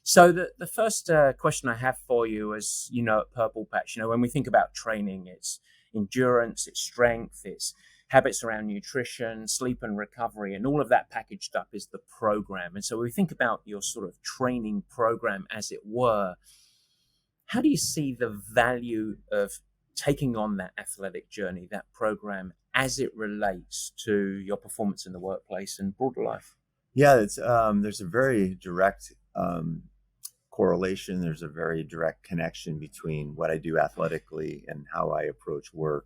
So the first question I have for you is, at Purple Patch, when we think about training, it's endurance, it's strength, it's habits around nutrition, sleep and recovery, and all of that packaged up is the program. And so when we think about your sort of training program, as it were, how do you see the value of taking on that athletic journey, that program, as it relates to your performance in the workplace and broader life? Yeah, it's there's a very direct correlation. There's a very direct connection between what I do athletically and how I approach work.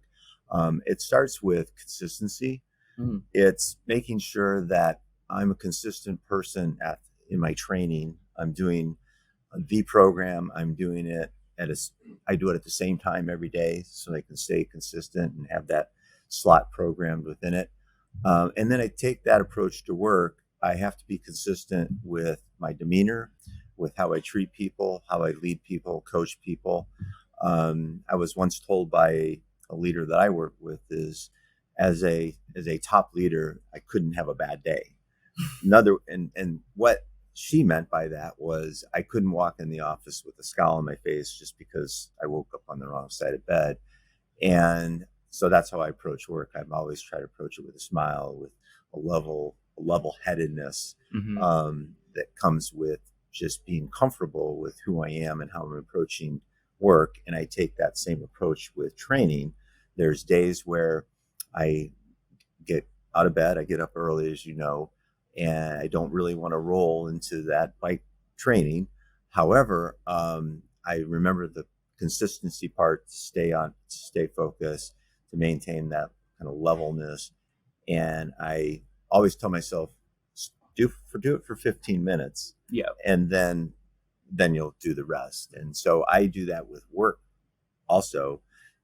It starts with consistency. It's making sure that I'm a consistent person in my training. I'm doing the program. I'm doing it I do it at the same time every day, so I can stay consistent and have that slot programmed within it. And then I take that approach to work. I have to be consistent with my demeanor, with how I treat people, how I lead people, coach people. I was once told by a leader that I work with is, as a top leader, I couldn't have a bad day. And what she meant by that was I couldn't walk in the office with a scowl on my face just because I woke up on the wrong side of bed. And so that's how I approach work. I've always tried to approach it with a smile, with a level-headedness that comes with just being comfortable with who I am and how I'm approaching work. And I take that same approach with training. There's days where I get out of bed, I get up early, as you know, and I don't really want to roll into that bike training. However, I remember the consistency part, to stay focused, to maintain that kind of levelness. And I always tell myself, do it for 15 minutes. Yeah. And then you'll do the rest. And so I do that with work also.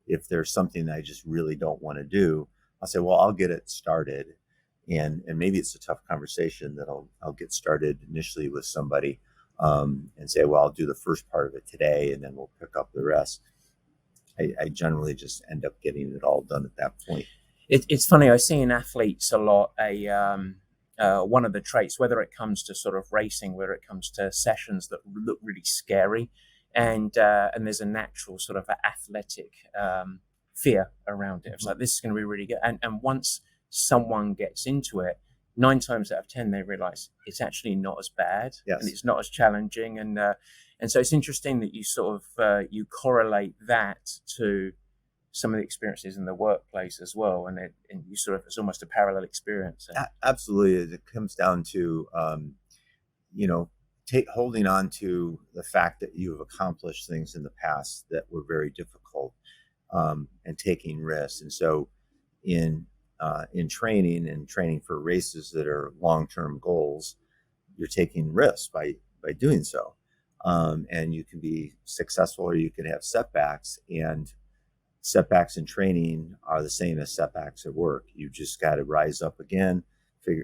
If there's something that I just really don't want to do, I'll say, well, I'll get it started. And maybe it's a tough conversation that I'll get started initially with somebody and say, well, I'll do the first part of it today, and then we'll pick up the rest. I generally just end up getting it all done at that point. It's funny. I see in athletes a lot one of the traits, whether it comes to sort of racing, whether it comes to sessions that look really scary, and there's a natural sort of athletic fear around it. It's like, this is going to be really good. And once someone gets into it, 9 times out of 10 they realize it's actually not as bad. Yes. And it's not as challenging, and so it's interesting that you sort of you correlate that to some of the experiences in the workplace as well, and you sort of, it's almost a parallel experience. Absolutely. It comes down to holding on to the fact that you have accomplished things in the past that were very difficult, and taking risks. And so in training for races that are long-term goals, you're taking risks by doing so. And you can be successful, or you can have setbacks, and setbacks in training are the same as setbacks at work. You just got to rise up again.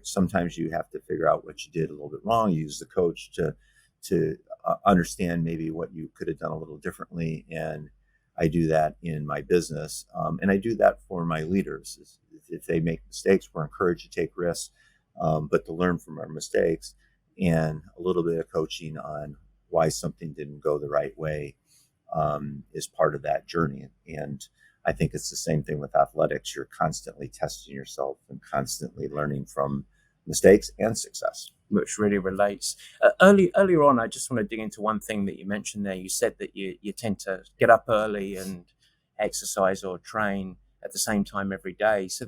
Sometimes you have to figure out what you did a little bit wrong. Use the coach to understand maybe what you could have done a little differently. And I do that in my business. And I do that for my leaders. If they make mistakes, we're encouraged to take risks, but to learn from our mistakes, and a little bit of coaching on why something didn't go the right way is part of that journey. And I think it's the same thing with athletics. You're constantly testing yourself and constantly learning from mistakes and success. Which really relates. Earlier on, I just want to dig into one thing that you mentioned there. You said that you tend to get up early and exercise or train at the same time every day. So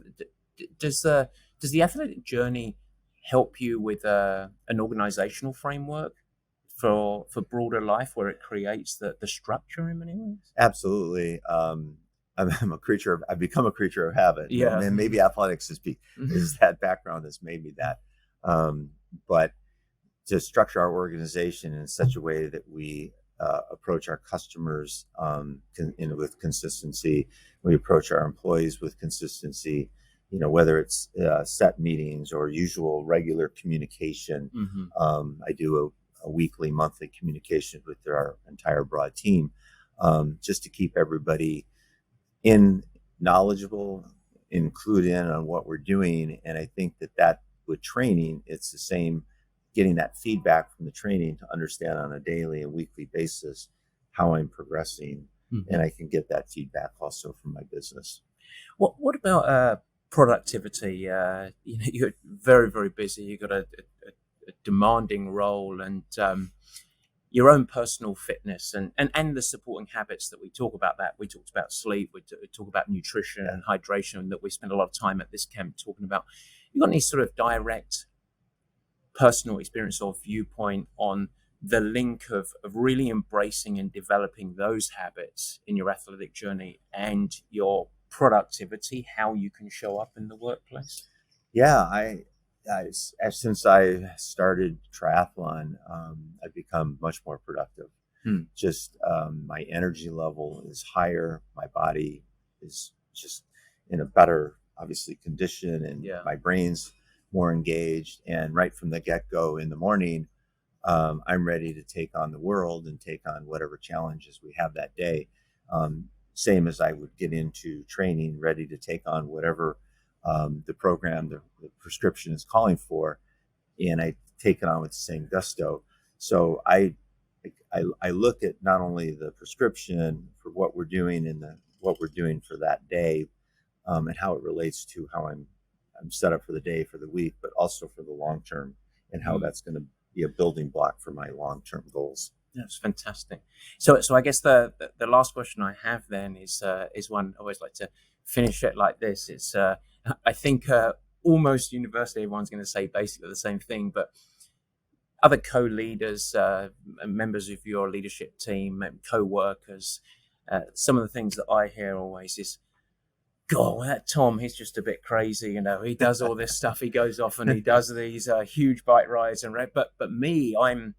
does the athletic journey help you with an organizational framework for broader life, where it creates the structure in many ways? Absolutely. I've become a creature of habit. Yeah. And maybe athletics is that background that's made me that. But to structure our organization in such a way that we approach our customers with consistency, we approach our employees with consistency, whether it's set meetings or usual regular communication. I do a weekly, monthly communication with our entire broad team, just to keep everybody knowledgeable, include in on what we're doing. And I think that with training, it's the same, getting that feedback from the training to understand on a daily and weekly basis how I'm progressing. And I can get that feedback also from my business. What about productivity? You're very, very busy. You've got a demanding role, and your own personal fitness and the supporting habits that we talk about. That we talked about sleep, we talk about nutrition and hydration, that we spend a lot of time at this camp talking about. You got any sort of direct personal experience or viewpoint on the link of really embracing and developing those habits in your athletic journey and your productivity, how you can show up in the workplace? Yeah, since I started triathlon, I've become much more productive. Just my energy level is higher. My body is just in a better, obviously, condition, and my brain's more engaged. And right from the get-go in the morning, I'm ready to take on the world and take on whatever challenges we have that day. Same as I would get into training, ready to take on whatever the program, the prescription is calling for, and I take it on with the same gusto. So I look at not only the prescription for what we're doing and what we're doing for that day, and how it relates to how I'm set up for the day, for the week, but also for the long term, and how that's going to be a building block for my long term goals. That's fantastic. So I guess the last question I have then is one I always like to finish it like this. It's I think almost universally everyone's going to say basically the same thing, but other co-leaders, members of your leadership team, co-workers, some of the things that I hear always is, God, that Tom, he's just a bit crazy. You know, he does all this stuff. He goes off and he does these huge bike rides but me, I've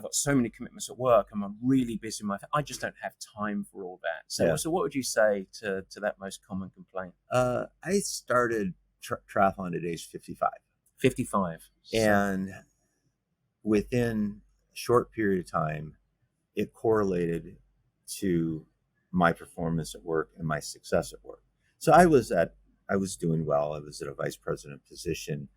got so many commitments at work, and I'm really busy. I just don't have time for all that. So what would you say to that most common complaint? I started triathlon at age 55. 55. And within a short period of time, it correlated to my performance at work and my success at work. So I was doing well. I was at a vice president position,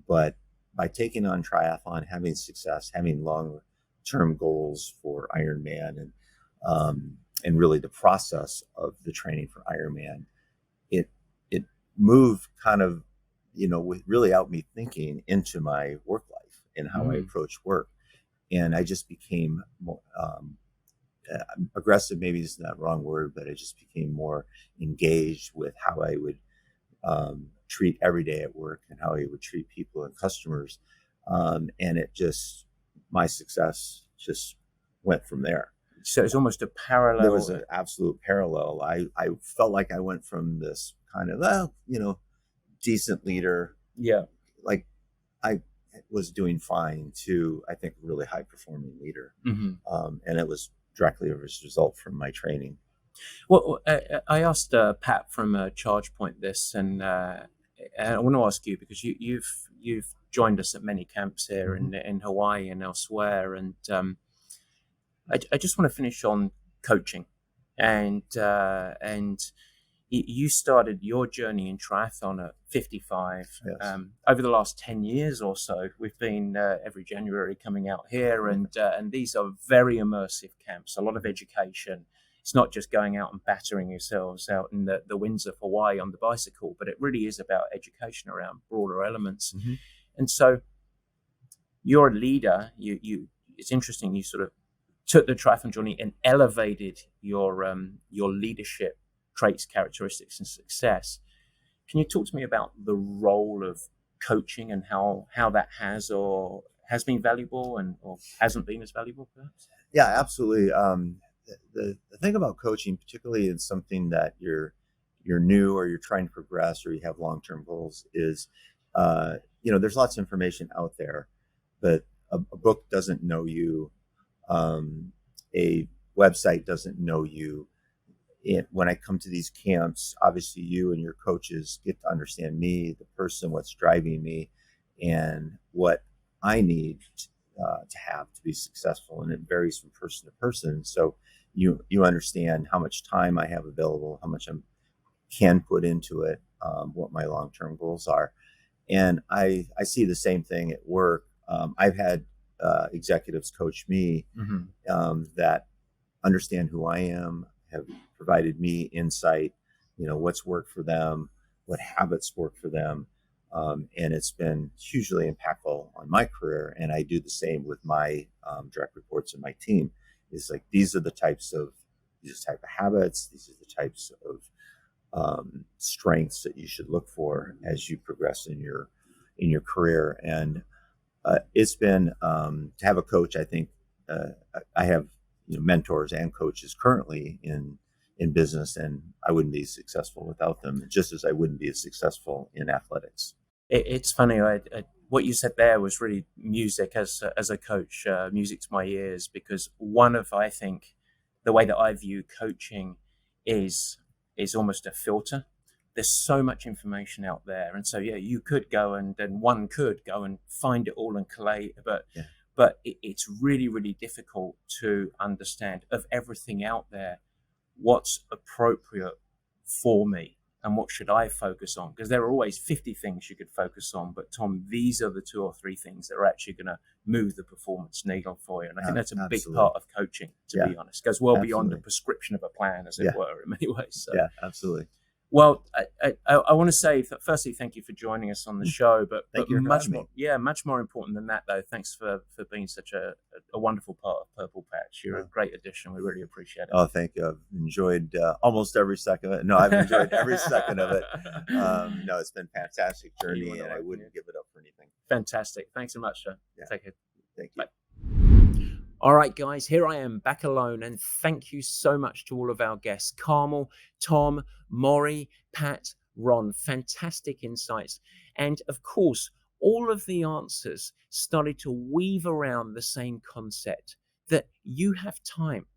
but by taking on triathlon, having success, having long-term goals for Ironman, and really the process of the training for Ironman, it moved kind of, without me thinking, into my work life and how I approach work, and I just became more aggressive. Maybe is not the wrong word, but I just became more engaged with how I would treat every day at work and how I would treat people and customers. And my success just went from there. So it's almost a parallel. There was an absolute parallel. I felt like I went from this kind of, decent leader. Yeah. Like I was doing fine to, I think, a really high performing leader. And it was directly as a result from my training. Well, I asked Pat from ChargePoint this, and I want to ask you, because you've joined us at many camps here in Hawaii and elsewhere, and I just want to finish on coaching, and you started your journey in triathlon at 55. Yes. Over the last 10 years or so, we've been every January coming out here, and these are very immersive camps, a lot of education. It's not just going out and battering yourselves out in the winds of Hawaii on the bicycle, but it really is about education around broader elements. And so you're a leader. It's interesting, you sort of took the triathlon journey and elevated your leadership traits, characteristics, and success. Can you talk to me about the role of coaching and how that has been valuable or hasn't been as valuable, perhaps? Yeah, absolutely. The thing about coaching, particularly in something that you're new or you're trying to progress or you have long-term goals, is there's lots of information out there, but a book doesn't know you, a website doesn't know you. When I come to these camps, obviously you and your coaches get to understand me, the person, what's driving me, and what I need to have to be successful. And it varies from person to person. So you understand how much time I have available, how much I can put into it, what my long-term goals are. And I see the same thing at work. I've had executives coach me that understand who I am, have provided me insight, what's worked for them, what habits work for them. And it's been hugely impactful on my career. And I do the same with my direct reports and my team. It's like, these are the type of habits, these are the types of strengths that you should look for as you progress in your career. And it's been to have a coach. I think I have mentors and coaches currently in business, and I wouldn't be successful without them, just as I wouldn't be as successful in athletics. It's funny. What you said there was really music as a coach, music to my ears, because I think the way that I view coaching is almost a filter. There's so much information out there, and so you could go and one could go and find it all and collate, but it's really, really difficult to understand of everything out there what's appropriate for me and what should I focus on, because there are always 50 things you could focus on, but Tom, these are the 2 or 3 things that are actually going to move the performance needle for you, and I think that's a big part of coaching, to be honest. It goes well beyond the prescription of a plan, as it were, in many ways. So. Yeah, absolutely. Well, I want to say, firstly, thank you for joining us on the show, but much more important than that, though, thanks for being such a wonderful part of Purple Patch. You're a great addition. We really appreciate it. Oh, thank you. I've enjoyed almost every second of it. No, I've enjoyed every second of it. No, it's been a fantastic journey, and I wouldn't give it up for anything. Fantastic. Thanks so much, sir. Yeah. Take care. Thank you. Bye. All right, guys, here I am back alone, and thank you so much to all of our guests, Carmel, Tom, Maury, Pat, Ron. Fantastic insights. And of course, all of the answers started to weave around the same concept that you have time.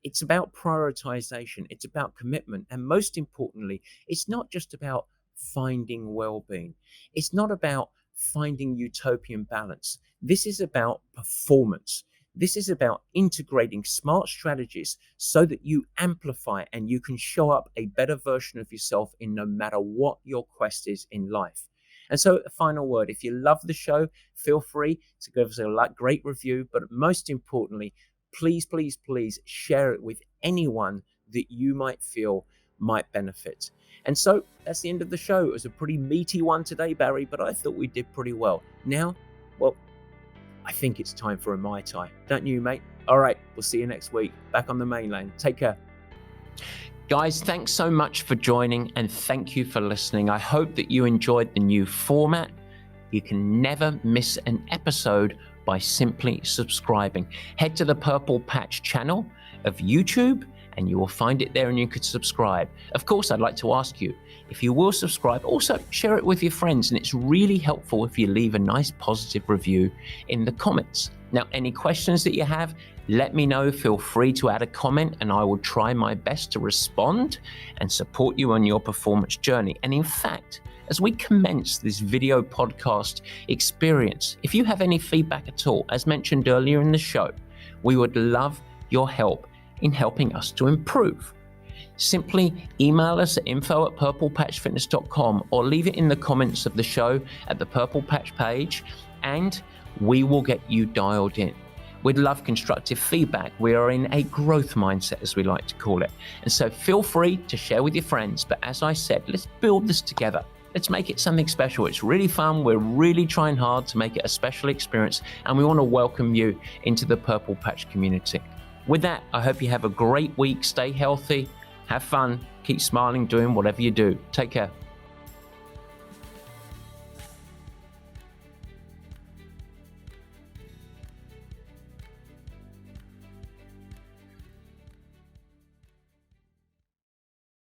It's about prioritization. It's about commitment. And most importantly, it's not just about finding well-being. It's not about finding utopian balance. This is about performance. This is about integrating smart strategies so that you amplify and you can show up a better version of yourself in no matter what your quest is in life. And so a final word, if you love the show, feel free to give us a great review, but most importantly, please, please, please share it with anyone that you might feel might benefit. And so that's the end of the show. It was a pretty meaty one today, Barry, but I thought we did pretty well. Now, well, I think it's time for a Mai Tai. Don't you, mate? All right, we'll see you next week. Back on the mainland. Take care. Guys, thanks so much for joining, and thank you for listening. I hope that you enjoyed the new format. You can never miss an episode by simply subscribing. Head to the Purple Patch channel of YouTube, and you will find it there, and you could subscribe. Of course, I'd like to ask you, if you will subscribe, also share it with your friends, and it's really helpful if you leave a nice positive review in the comments. Now, any questions that you have, let me know. Feel free to add a comment, and I will try my best to respond and support you on your performance journey. And in fact, as we commence this video podcast experience, if you have any feedback at all, as mentioned earlier in the show, we would love your help in helping us to improve. Simply email us at info@purplepatchfitness.com or leave it in the comments of the show at the Purple Patch page, and we will get you dialed in. We'd love constructive feedback. We are in a growth mindset, as we like to call it. And so feel free to share with your friends. But as I said, let's build this together. Let's make it something special. It's really fun. We're really trying hard to make it a special experience, and we want to welcome you into the Purple Patch community. With that, I hope you have a great week. Stay healthy, have fun, keep smiling, doing whatever you do. Take care.